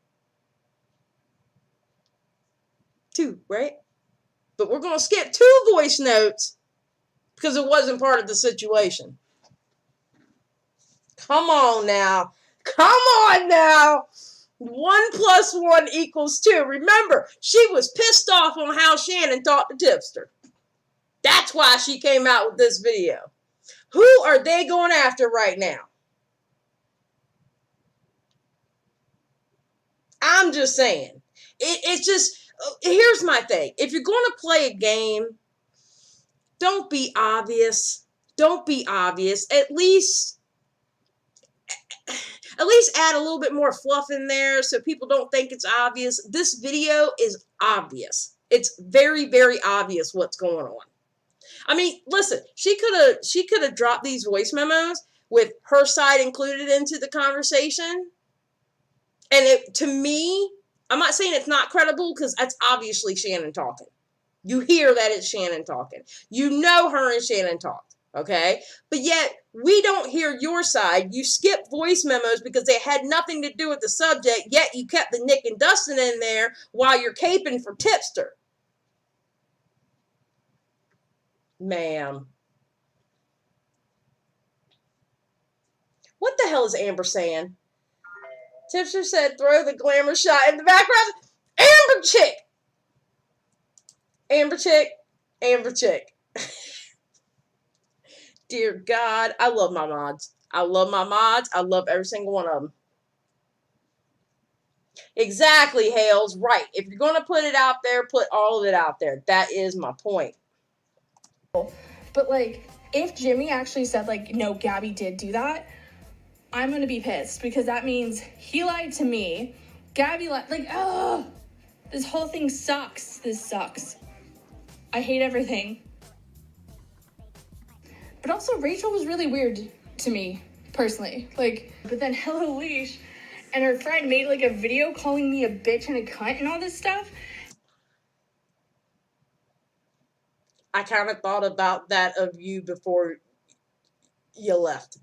2, right? But we're going to skip 2 voice notes because it wasn't part of the situation. Come on now. 1 + 1 = 2. Remember, she was pissed off on how Shannon talked to Tipster. That's why she came out with this video. Who are they going after right now? I'm just saying. It's just, here's my thing. If you're going to play a game, don't be obvious. don't be obvious. At least add a little bit more fluff in there so people don't think it's obvious. This video is obvious. It's very, very obvious what's going on. I mean, listen, she could have dropped these voice memos with her side included into the conversation. And it, to me, I'm not saying it's not credible because that's obviously Shannon talking. You hear that it's Shannon talking. You know her and Shannon talked, okay? But yet, we don't hear your side. You skip voice memos because they had nothing to do with the subject, yet you kept the Nick and Dustin in there while you're caping for Tipster. Ma'am. What the hell is Amber saying? Tipster said, throw the glamour shot in the background. Amber chick. Amber chick. Amber chick. Dear God, I love my mods. I love my mods. I love every single one of them. Exactly, Hales. Right. If you're going to put it out there, put all of it out there. That is my point. But, like, if Jimmy actually said, like, no, Gabbie did do that, I'm going to be pissed because that means he lied to me. Gabbie lied. Like, oh, this whole thing sucks. This sucks. I hate everything. But also, Rachel was really weird to me, personally. Like, but then Hello Leash and her friend made, like, a video calling me a bitch and a cunt and all this stuff. I kind of thought about that of you before you left.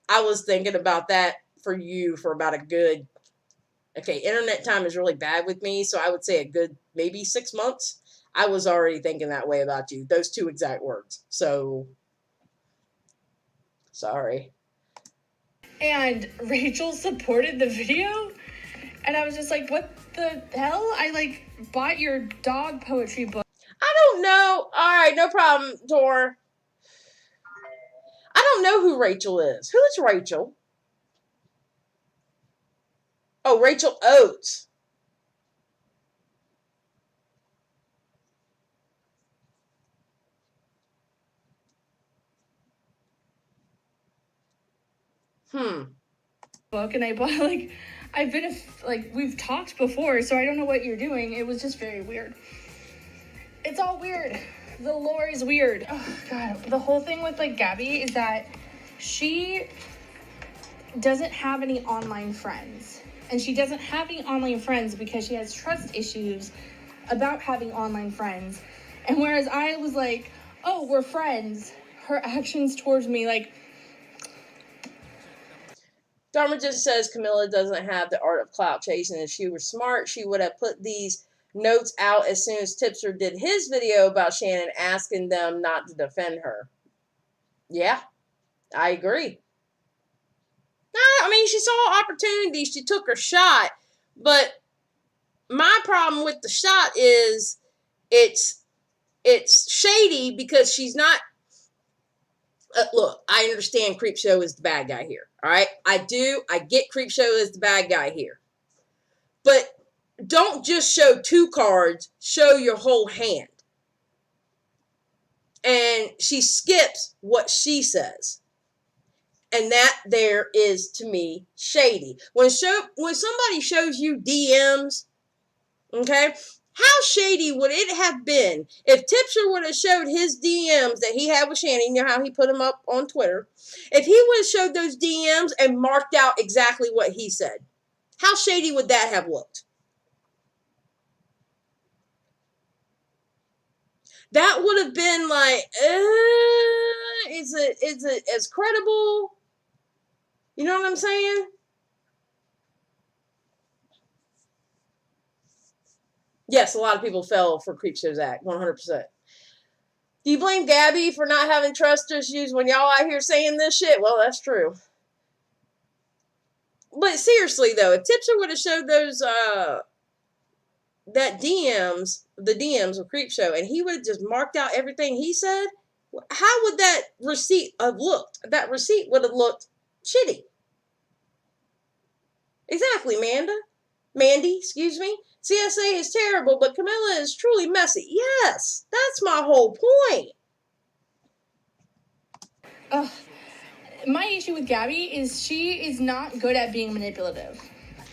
I was thinking about that for you for about a good, okay, internet time is really bad with me, so I would say a good maybe 6 months. I was already thinking that way about you. Those two exact words. So, sorry. And Rachel supported the video, and I was just like, what the hell? I, like, bought your dog poetry book. I don't know. All right, no problem, Tor. I don't know who Rachel is. Who is Rachel? Oh, Rachel Oates. Book, and I bought, like, I've been, like, we've talked before, so I don't know what you're doing. It was just very weird. It's all weird. The lore is weird. Oh, God. The whole thing with, like, Gabbie is that she doesn't have any online friends. And she doesn't have any online friends because she has trust issues about having online friends. And whereas I was like, oh, we're friends, her actions towards me, like... Dharma just says Camilla doesn't have the art of clout chasing. If she were smart, she would have put these notes out as soon as Tipster did his video about Shannon asking them not to defend her. Yeah, I agree. I mean, she saw opportunity. She took her shot. But my problem with the shot is it's shady because she's not... look, I understand Creepshow is the bad guy here. All right? I do. I get Creepshow is the bad guy here. But don't just show 2 cards. Show your whole hand. And she skips what she says. And that there is, to me, shady. When somebody shows you DMs, okay, how shady would it have been if Tipster would have showed his DMs that he had with Shannon? You know how he put them up on Twitter? If he would have showed those DMs and marked out exactly what he said, how shady would that have looked? That would have been like, is it as credible? You know what I'm saying? Yes, a lot of people fell for Creepshow's act, 100%. Do you blame Gabbie for not having trust issues when y'all out here saying this shit? Well, that's true. But seriously, though, if Tipster would have showed those, the DMs of Creepshow, and he would have just marked out everything he said, how would that receipt have looked? That receipt would have looked shitty. Exactly, Mandy, excuse me. CSA is terrible, but Camilla is truly messy. Yes, that's my whole point. My issue with Gabbie is she is not good at being manipulative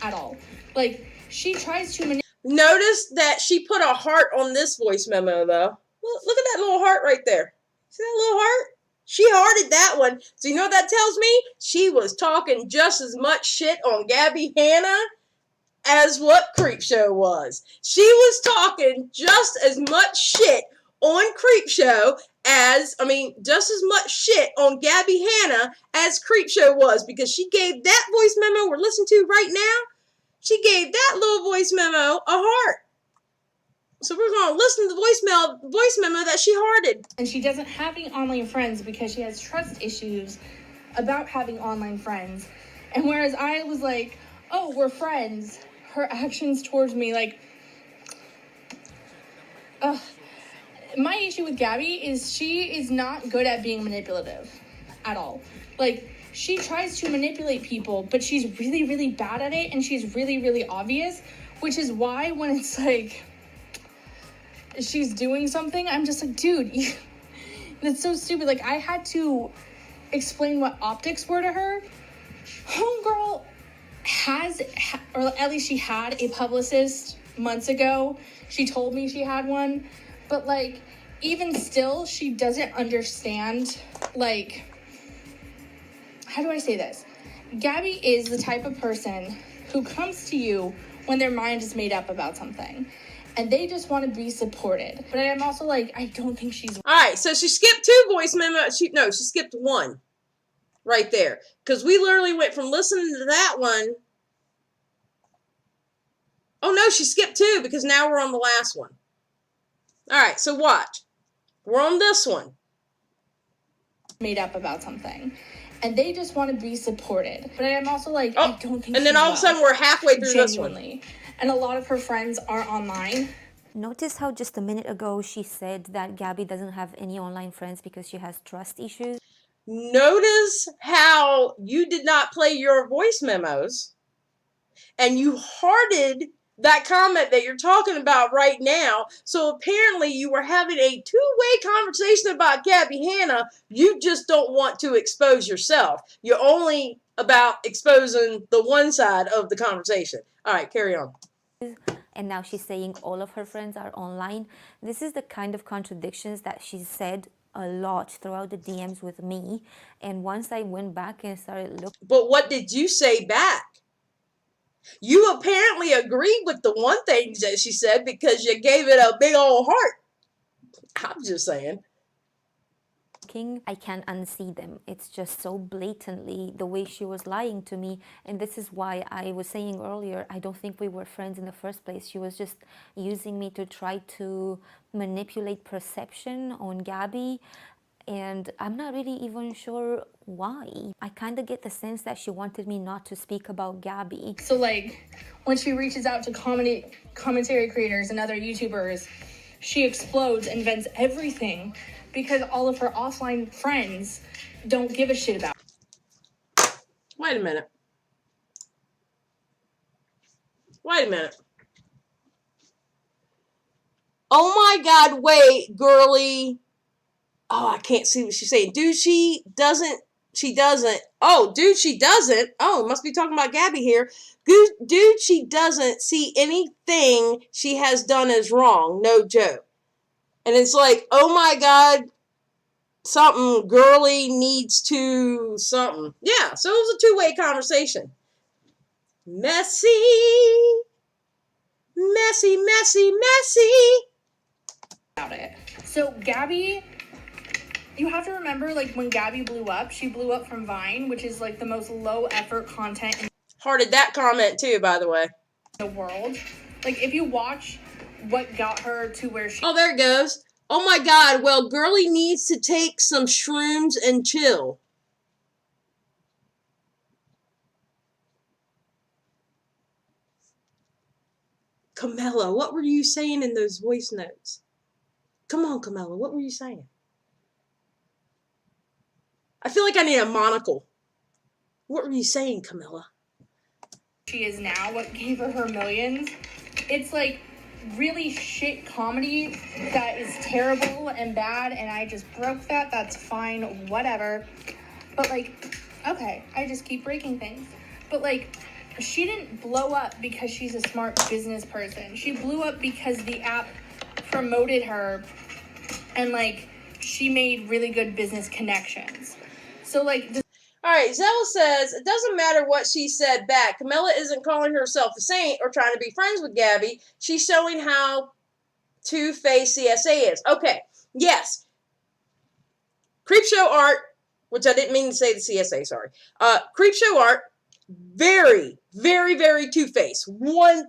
at all. Like, she tries to manipulate. Notice that she put a heart on this voice memo, though. Look at that little heart right there. See that little heart? She hearted that one. So you know what that tells me? She was talking just as much shit on Gabbie Hanna as what Creepshow was. She was talking just as much shit on Creepshow just as much shit on Gabbie Hanna as Creepshow was, because she gave that voice memo we're listening to right now, she gave that little voice memo a heart. So we're going to listen to the voice memo that she hearted. And she doesn't have any online friends because she has trust issues about having online friends. And whereas I was like, oh, we're friends, her actions towards me, like, my issue with Gabbie is she is not good at being manipulative at all. Like, she tries to manipulate people, but she's really, really bad at it, and she's really, really obvious, which is why when it's like she's doing something, I'm just like, dude, that's so stupid. Like, I had to explain what optics were to her. Homegirl or at least she had a publicist months ago. She told me she had one, but like, even still, she doesn't understand, like, how do I say this? Gabbie is the type of person who comes to you when their mind is made up about something, and they just want to be supported. But I'm also like, I don't think she's... All right, so she skipped 2 voice memos. She skipped 1 right there, because we literally went from listening to that one. Oh, no, she skipped 2 because now we're on the last one. All right, so watch. We're on this one. Made up about something, and they just want to be supported. But I'm also like, I don't think. And then all of a sudden we're halfway through genuinely. this one. And a lot of her friends are online. Notice how just a minute ago she said that Gabbie doesn't have any online friends because she has trust issues. Notice how you did not play your voice memos, and you hearted that comment that you're talking about right now. So apparently you were having a two-way conversation about Gabbie Hanna. You just don't want to expose yourself. You're only about exposing the one side of the conversation. All right, carry on. And now she's saying all of her friends are online. This is the kind of contradictions that she said a lot throughout the DMs with me. And once I went back and started looking... But what did you say back? You apparently agreed with the one thing that she said because you gave it a big old heart. I'm just saying. I can't unsee them. It's just so blatantly the way she was lying to me. And this is why I was saying earlier, I don't think we were friends in the first place. She was just using me to try to manipulate perception on Gabbie. And I'm not really even sure why. I kind of get the sense that she wanted me not to speak about Gabbie. So like, when she reaches out to commentary creators and other YouTubers, she explodes and vents everything because all of her offline friends don't give a shit about her. Wait a minute. Wait a minute. Oh my God, wait, girly. Oh, I can't see what she's saying. Dude, she doesn't. Oh, dude, she doesn't. Oh, must be talking about Gabbie here. Dude, she doesn't see anything she has done as wrong. No joke. And it's like, oh my God, something girly needs to something. Yeah, so it was a two-way conversation. Messy. Messy, messy, messy. About it. So Gabbie... You have to remember, like, when Gabbie blew up, she blew up from Vine, which is, like, the most low-effort content in Hearted that comment, too, by the way. the world. Like, if you watch what got her to where she... Oh, there it goes. Oh, my God. Well, girly needs to take some shrooms and chill. Camilla, what were you saying in those voice notes? Come on, Camilla, what were you saying? I feel like I need a monocle. What were you saying, Camilla? She is now, what gave her millions. It's like really shit comedy that is terrible and bad, and I just broke that. That's fine, whatever. But like, okay, I just keep breaking things. But like, she didn't blow up because she's a smart business person. She blew up because the app promoted her, and like, she made really good business connections. So like, All right, Zella says, it doesn't matter what she said back. Camelia isn't calling herself a saint or trying to be friends with Gabbie. She's showing how two-faced CSA is. Okay, yes. Creepshow Art, which I didn't mean to say the CSA, sorry. Creepshow Art, very, very, very two-faced. 1,000%.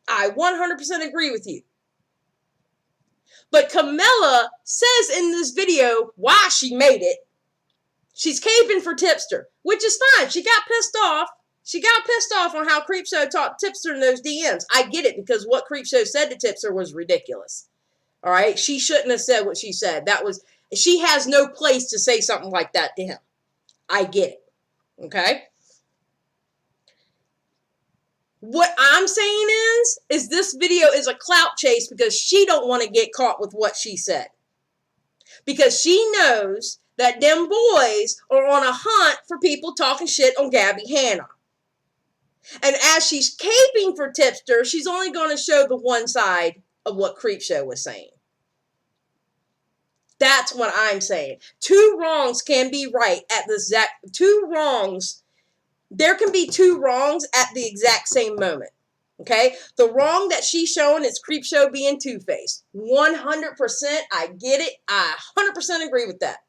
I 100% agree with you. But Camelia says in this video why she made it. She's caping for Tipster, which is fine. She got pissed off. She got pissed off on how Creepshow talked Tipster in those DMs. I get it, because what Creepshow said to Tipster was ridiculous. All right? She shouldn't have said what she said. She has no place to say something like that to him. I get it. Okay? What I'm saying is this video is a clout chase because she don't want to get caught with what she said. Because she knows that them boys are on a hunt for people talking shit on Gabbie Hanna. And as she's caping for Tipster, she's only going to show the one side of what Creepshow was saying. That's what I'm saying. Two wrongs can be right at the exact... There can be two wrongs at the exact same moment. Okay? The wrong that she's showing is Creepshow being two-faced. 100%, I get it. I 100% agree with that.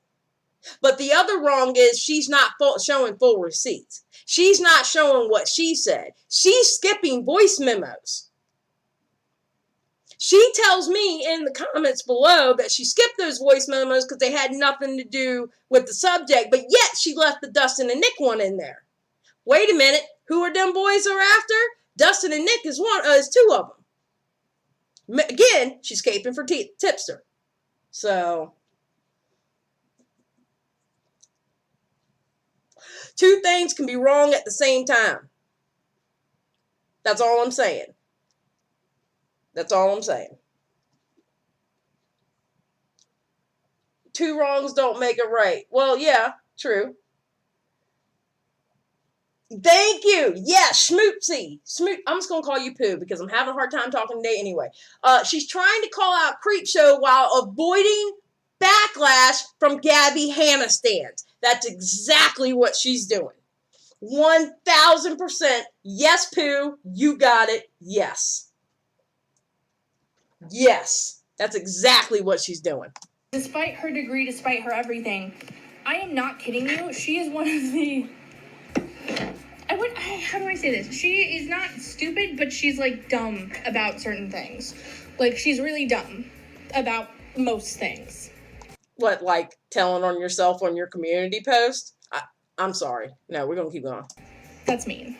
But the other wrong is she's not showing full receipts. She's not showing what she said. She's skipping voice memos. She tells me in the comments below that she skipped those voice memos because they had nothing to do with the subject, but yet she left the Dustin and Nick one in there. Wait a minute. Who are them boys are after? Dustin and Nick is two of them. Again, she's caping for Tipster. So, two things can be wrong at the same time. That's all I'm saying. That's all I'm saying. Two wrongs don't make it right. Well, yeah, true. Thank you. Yeah, Schmoopsy. I'm just going to call you Pooh because I'm having a hard time talking today anyway. She's trying to call out Creepshow while avoiding backlash from Gabbie Hanna stands. That's exactly what she's doing. 1,000%. Yes, Pooh. You got it. Yes. Yes. That's exactly what she's doing. Despite her degree, despite her everything, I am not kidding you. She is one of the... how do I say this? She is not stupid, but she's like dumb about certain things. Like, she's really dumb about most things. What, like telling on yourself on your community post? I'm sorry. No, we're going to keep going. That's mean.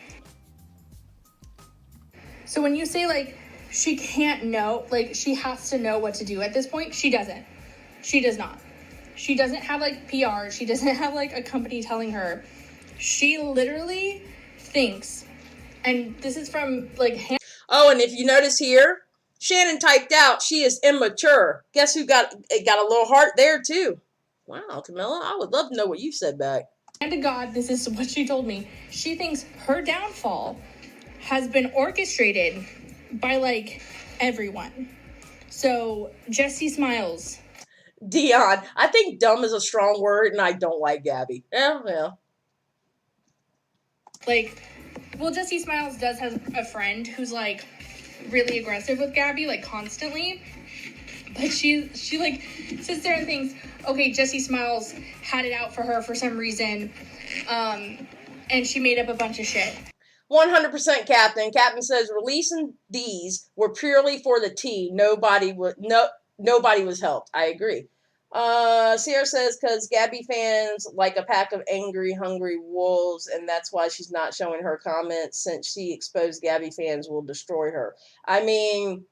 So when you say, like, she can't know, like, she has to know what to do at this point, she doesn't. She does not. She doesn't have, like, PR. She doesn't have, like, a company telling her. She literally thinks, and this is from, like... Oh, and if you notice here, Shannon typed out, she is immature. Guess who got a little heart there, too? Wow, Camelia, I would love to know what you said back. And to God, this is what she told me. She thinks her downfall has been orchestrated by, like, everyone. So, Jessie Smiles. Dion, I think dumb is a strong word, and I don't like Gabbie. Yeah. Like, well, Jessie Smiles does have a friend who's, like, really aggressive with Gabbie, like, constantly. But she like, sits there and thinks, okay, Jessie Smiles had it out for her for some reason, and she made up a bunch of shit. 100% Captain. Captain says, releasing these were purely for the tea. Nobody was helped. I agree. Sierra says, because Gabbie fans like a pack of angry, hungry wolves, and that's why she's not showing her comments, since she exposed Gabbie fans will destroy her. I mean,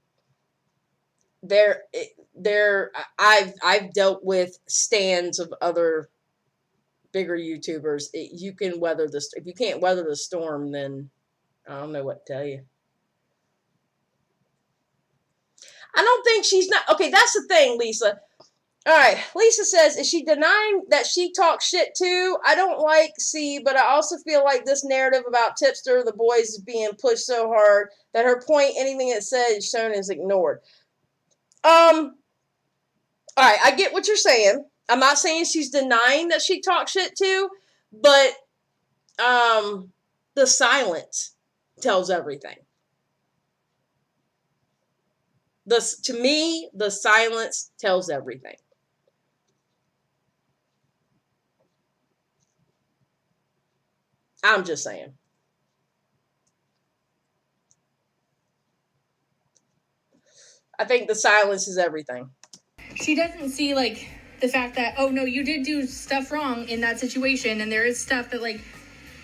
I've dealt with stands of other bigger YouTubers. You can weather this. If you can't weather the storm, then I don't know what to tell you. I don't think she's not. Okay, that's the thing, Lisa. All right, Lisa says, is she denying that she talks shit too? I don't like C, but I also feel like this narrative about Tipster, the boys, is being pushed so hard that her point, anything it said is shown is ignored. All right, I get what you're saying. I'm not saying she's denying that she talks shit too, but the silence tells everything. To me, the silence tells everything. I'm just saying. I think the silence is everything. She doesn't see, like, the fact that, oh, no, you did do stuff wrong in that situation, and there is stuff that, like,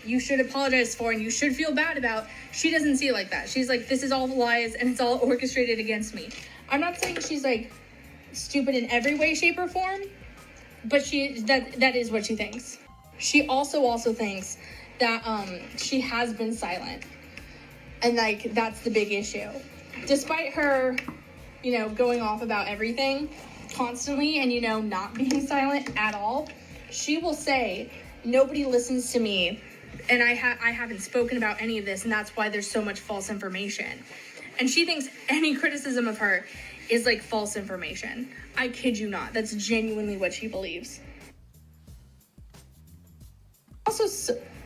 you should apologize for and you should feel bad about. She doesn't see it like that. She's like, this is all lies, and it's all orchestrated against me. I'm not saying she's, like, stupid in every way, shape, or form, but that is what she thinks. She also thinks that she has been silent, and, like, that's the big issue. Despite her, you know, going off about everything constantly and, you know, not being silent at all, she will say, nobody listens to me, and I haven't spoken about any of this, and that's why there's so much false information. And she thinks any criticism of her is, like, false information. I kid you not. That's genuinely what she believes.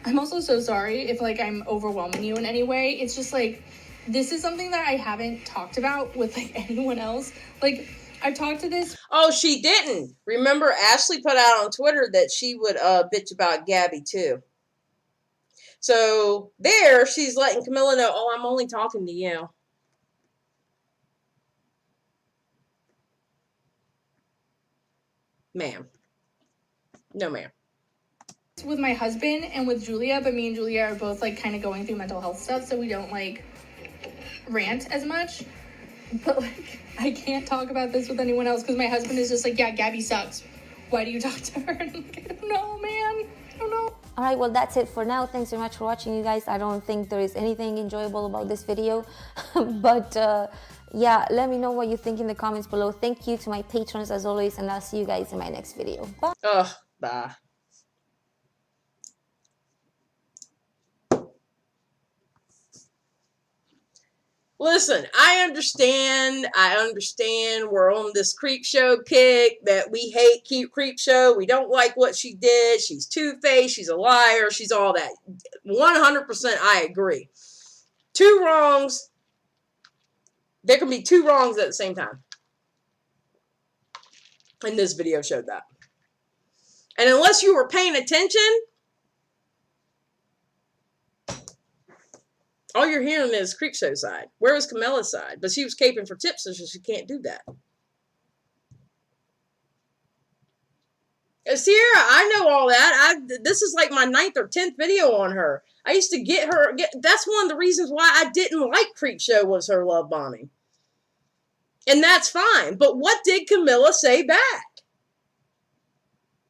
I'm also so sorry if, like, I'm overwhelming you in any way. It's just, like, this is something that I haven't talked about with, like, anyone else. Like, I've talked to this. Oh, she didn't. Remember, Ashley put out on Twitter that she would bitch about Gabbie too. So there, she's letting Camilla know, oh, I'm only talking to you. Ma'am. No, ma'am. With my husband and with Julia, but me and Julia are both, like, kind of going through mental health stuff, so we don't, like, rant as much. But, like, I can't talk about this with anyone else because my husband is just like, yeah, Gabbie sucks. Why do you talk to her? And I'm like, I don't know, man. I don't know. All right, well, that's it for now. Thanks very much for watching, you guys. I don't think there is anything enjoyable about this video. But, yeah, let me know what you think in the comments below. Thank you to my patrons, as always, and I'll see you guys in my next video. Bye. Bye. Listen, I understand we're on this Creepshow kick, that we hate Creepshow. We don't like what she did. She's two-faced. She's a liar. She's all that. 100% I agree. Two wrongs. There can be two wrongs at the same time. And this video showed that. And unless you were paying attention, all you're hearing is Creepshow's side. Where was Camilla's side? But she was caping for tips, so she can't do that. Sierra, I know all that. This is like my 9th or 10th video on her. I used to get her. That's one of the reasons why I didn't like Creepshow, was her love bombing. And that's fine. But what did Camilla say back?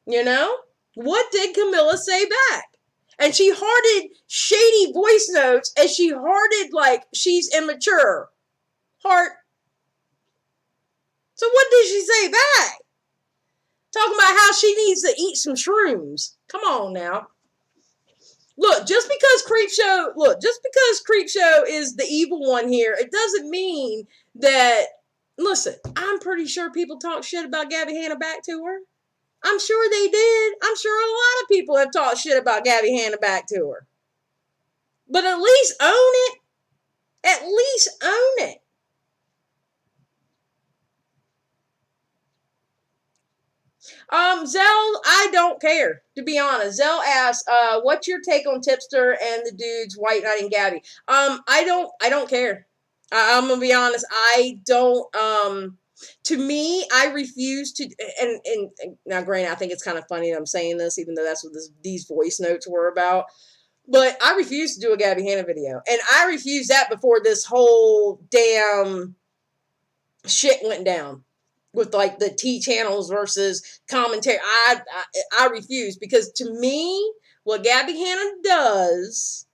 You know? What did Camilla say back? And she hearted Shady voice notes, and she hearted like she's immature. Heart. So what did she say back? Talking about how she needs to eat some shrooms. Come on now. Look, just because Creepshow is the evil one here, it doesn't mean that, listen, I'm pretty sure people talk shit about Gabbie Hanna back to her. I'm sure they did. I'm sure a lot of people have talked shit about Gabbie Hanna back to her. But at least own it. At least own it. Zell, I don't care, to be honest. Zell asked, what's your take on Tipster and the dudes, White Knight and Gabbie? I don't care. I'm gonna be honest. I don't, to me, I refuse to, and now granted, I think it's kind of funny that I'm saying this, even though that's what these voice notes were about. But I refuse to do a Gabbie Hanna video. And I refused that before this whole damn shit went down. With like the T channels versus commentary. I refuse, because to me, what Gabbie Hanna does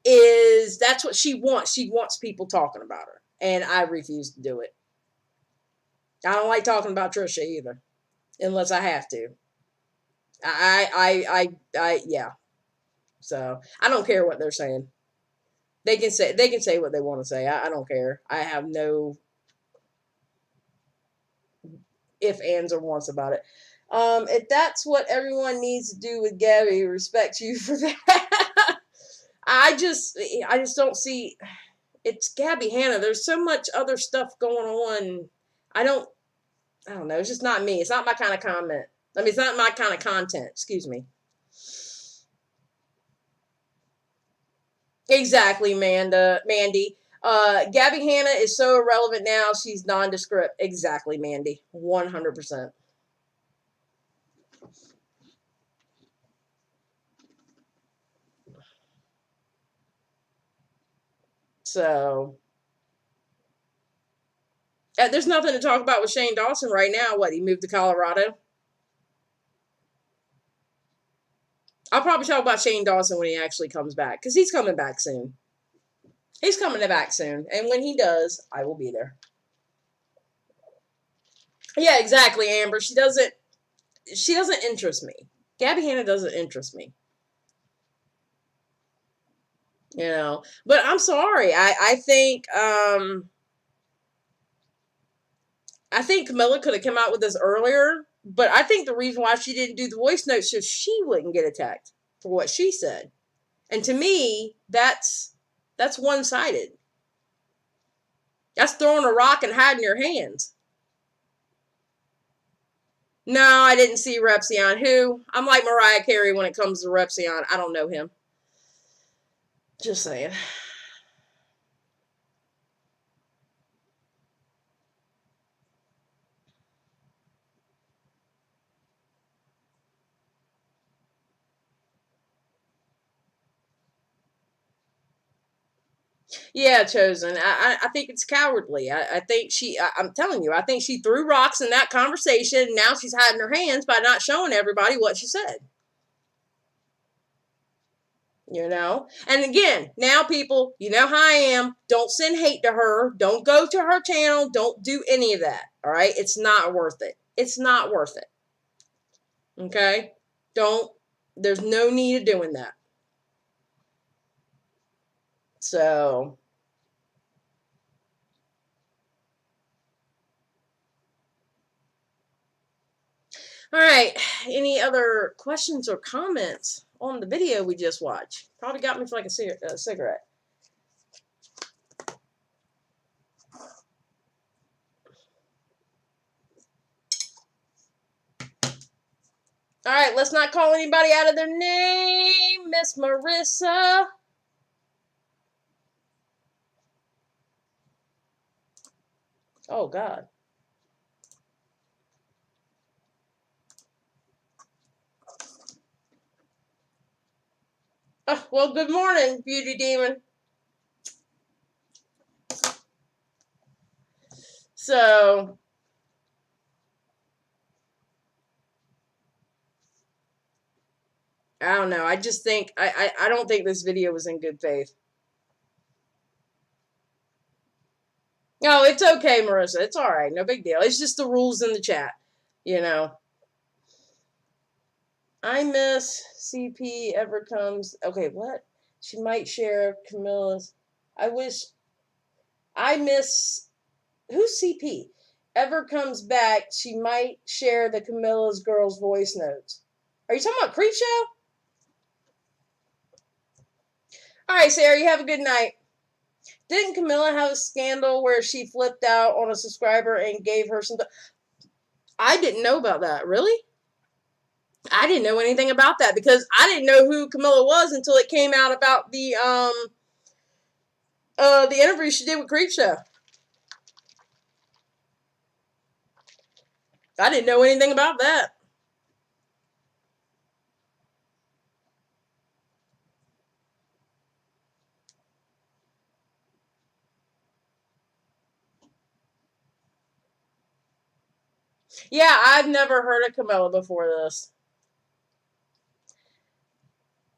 is, that's what she wants. She wants people talking about her. And I refuse to do it. I don't like talking about Trisha either, unless I have to. Yeah. So I don't care what they're saying. They can say what they want to say. I don't care. I have no if, ands, or wants about it. If that's what everyone needs to do with Gabbie, respect you for that. I just don't see. It's Gabbie Hanna. There's so much other stuff going on. I don't know. It's just not me. It's not my kind of comment. I mean, it's not my kind of content. Excuse me. Exactly, Mandy. Gabbie Hanna is so irrelevant now. She's nondescript. Exactly, Mandy. 100%. So, there's nothing to talk about with Shane Dawson right now. What, he moved to Colorado? I'll probably talk about Shane Dawson when he actually comes back, because he's coming back soon. He's coming back soon, and when he does, I will be there. Yeah, exactly, Amber. She doesn't interest me. Gabbie Hanna doesn't interest me. You know, but I'm sorry. I think Camelia could have come out with this earlier, but I think the reason why she didn't do the voice notes is so she wouldn't get attacked for what she said. And to me, that's one-sided. That's throwing a rock and hiding your hands. No, I didn't see Repsion. Who? I'm like Mariah Carey when it comes to Repsion. I don't know him. Just saying. Yeah, Chosen. I think it's cowardly. I think I'm telling you, I think she threw rocks in that conversation. And now she's hiding her hands by not showing everybody what she said. You know? And again, now people, you know how I am. Don't send hate to her. Don't go to her channel. Don't do any of that. All right? It's not worth it. It's not worth it. Okay? There's no need of doing that. So, all right. Any other questions or comments on the video we just watched? Probably got me for like a cigarette. All right, let's not call anybody out of their name. Miss Marissa. Oh, God. Oh, well, good morning, Beauty Demon. So, I don't know. I just think, I don't think this video was in good faith. No, it's okay, Marissa. It's all right. No big deal. It's just the rules in the chat, you know. I miss CP ever comes. Okay, what? She might share Camilla's. I miss. Who's CP? Ever comes back, she might share the Camilla's girls' voice notes. Are you talking about Creepshow? All right, Sarah, you have a good night. Didn't Camilla have a scandal where she flipped out on a subscriber and gave her some... I didn't know about that. Really? I didn't know anything about that because I didn't know who Camilla was until it came out about the interview she did with Creepshow. I didn't know anything about that. Yeah, I've never heard of Camilla before this.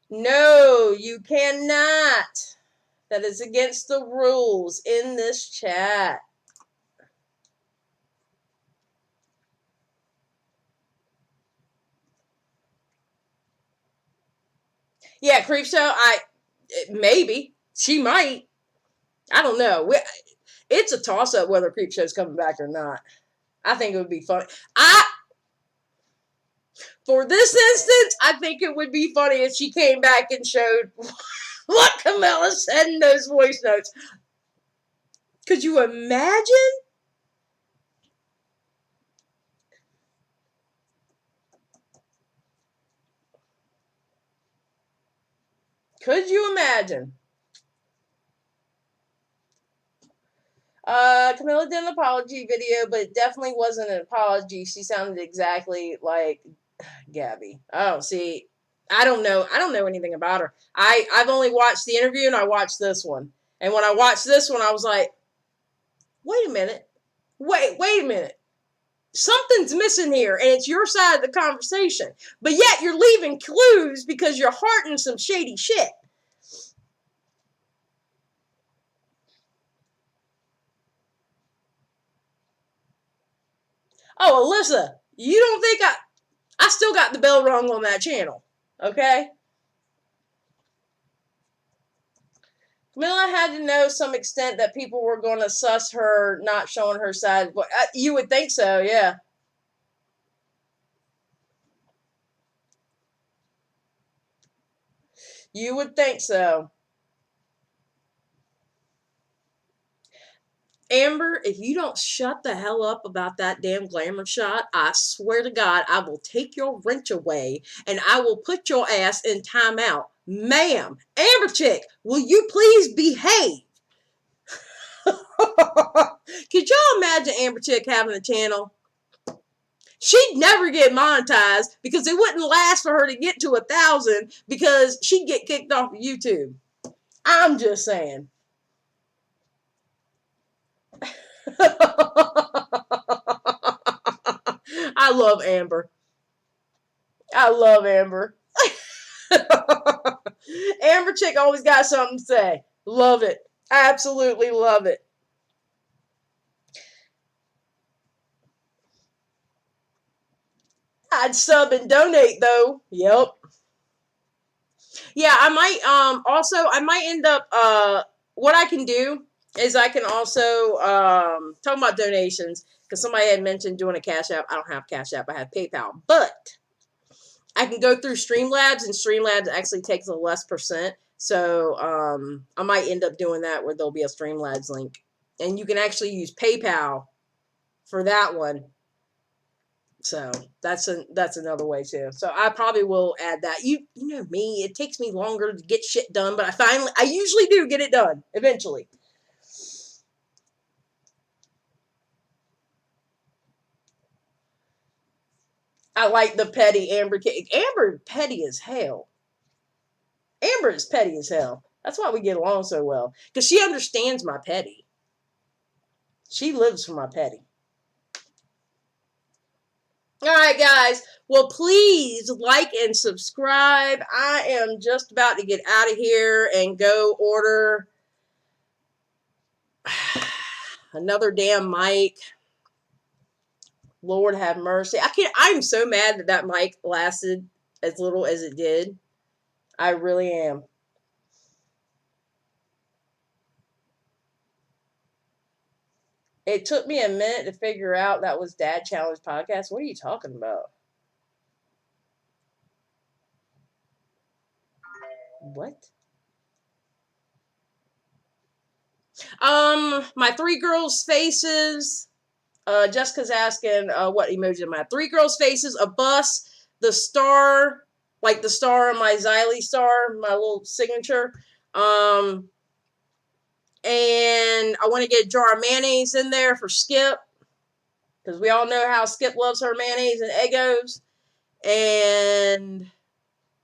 No, you cannot. That is against the rules in this chat. Yeah, Creepshow. Maybe she might. I don't know. It's a toss up whether Creepshow's coming back or not. I think it would be fun. For this instance, I think it would be funny if she came back and showed what Camelia said in those voice notes. Could you imagine? Could you imagine? Camelia did an apology video, but it definitely wasn't an apology. She sounded exactly like Gabbie. Oh, see, I don't know. I don't know anything about her. I've only watched the interview and I watched this one. And when I watched this one, I was like, wait a minute. Wait a minute. Something's missing here, and it's your side of the conversation. But yet you're leaving clues because you're hearting some shady shit. Oh, Alyssa, you don't think I still got the bell rung on that channel, okay? Camilla had to know some extent that people were going to suss her not showing her side. You would think so, yeah. You would think so. Amber, if you don't shut the hell up about that damn glamour shot, I swear to God, I will take your wrench away and I will put your ass in timeout. Ma'am, Amber Chick, will you please behave? Could y'all imagine Amber Chick having a channel? She'd never get monetized because it wouldn't last for her to get to 1,000 because she'd get kicked off of YouTube. I'm just saying. I love Amber. I love Amber. Amber Chick always got something to say. Love it. Absolutely love it. I'd sub and donate though. Yep. Yeah, I might also I might end up what I can do is I can also talk about donations because somebody had mentioned doing a Cash App. I don't have Cash App, I have PayPal. But I can go through Streamlabs, and Streamlabs actually takes a less percent. So I might end up doing that where there'll be a Streamlabs link. And you can actually use PayPal for that one. So that's another way too. So I probably will add that. You know me, it takes me longer to get shit done, but I usually do get it done eventually. I like the petty Amber. Amber petty as hell. Amber is petty as hell. That's why we get along so well. Because she understands my petty. She lives for my petty. Alright, guys. Well, please like and subscribe. I am just about to get out of here and go order another damn mic. Lord have mercy. I'm so mad that mic lasted as little as it did. I really am. It took me a minute to figure out that was Dad Challenge Podcast. What are you talking about? What? My 3 girls' faces. Jessica's asking what emoji am I? 3 girls' faces, a bus, the star, like the star on my Xylee star, my little signature. And I want to get a jar of mayonnaise in there for Skip, because we all know how Skip loves her mayonnaise and Eggos. And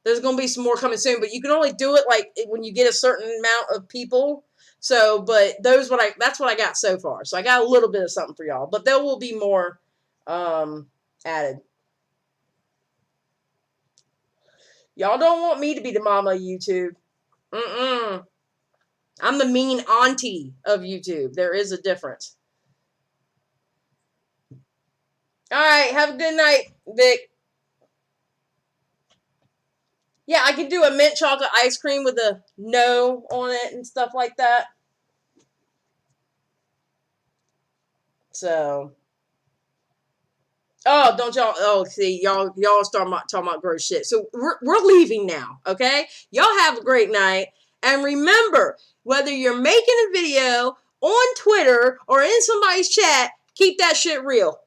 there's going to be some more coming soon, but you can only do it like when you get a certain amount of people. So, but that's what I got so far. So I got a little bit of something for y'all, but there will be more added. Y'all don't want me to be the mama of YouTube. I'm the mean auntie of YouTube. There is a difference. All right, have a good night, Vic. Yeah, I can do a mint chocolate ice cream with a no on it and stuff like that. So, oh, don't y'all? Oh, see, y'all start talking about gross shit. So we're leaving now, okay? Y'all have a great night, and remember, whether you're making a video on Twitter or in somebody's chat, keep that shit real.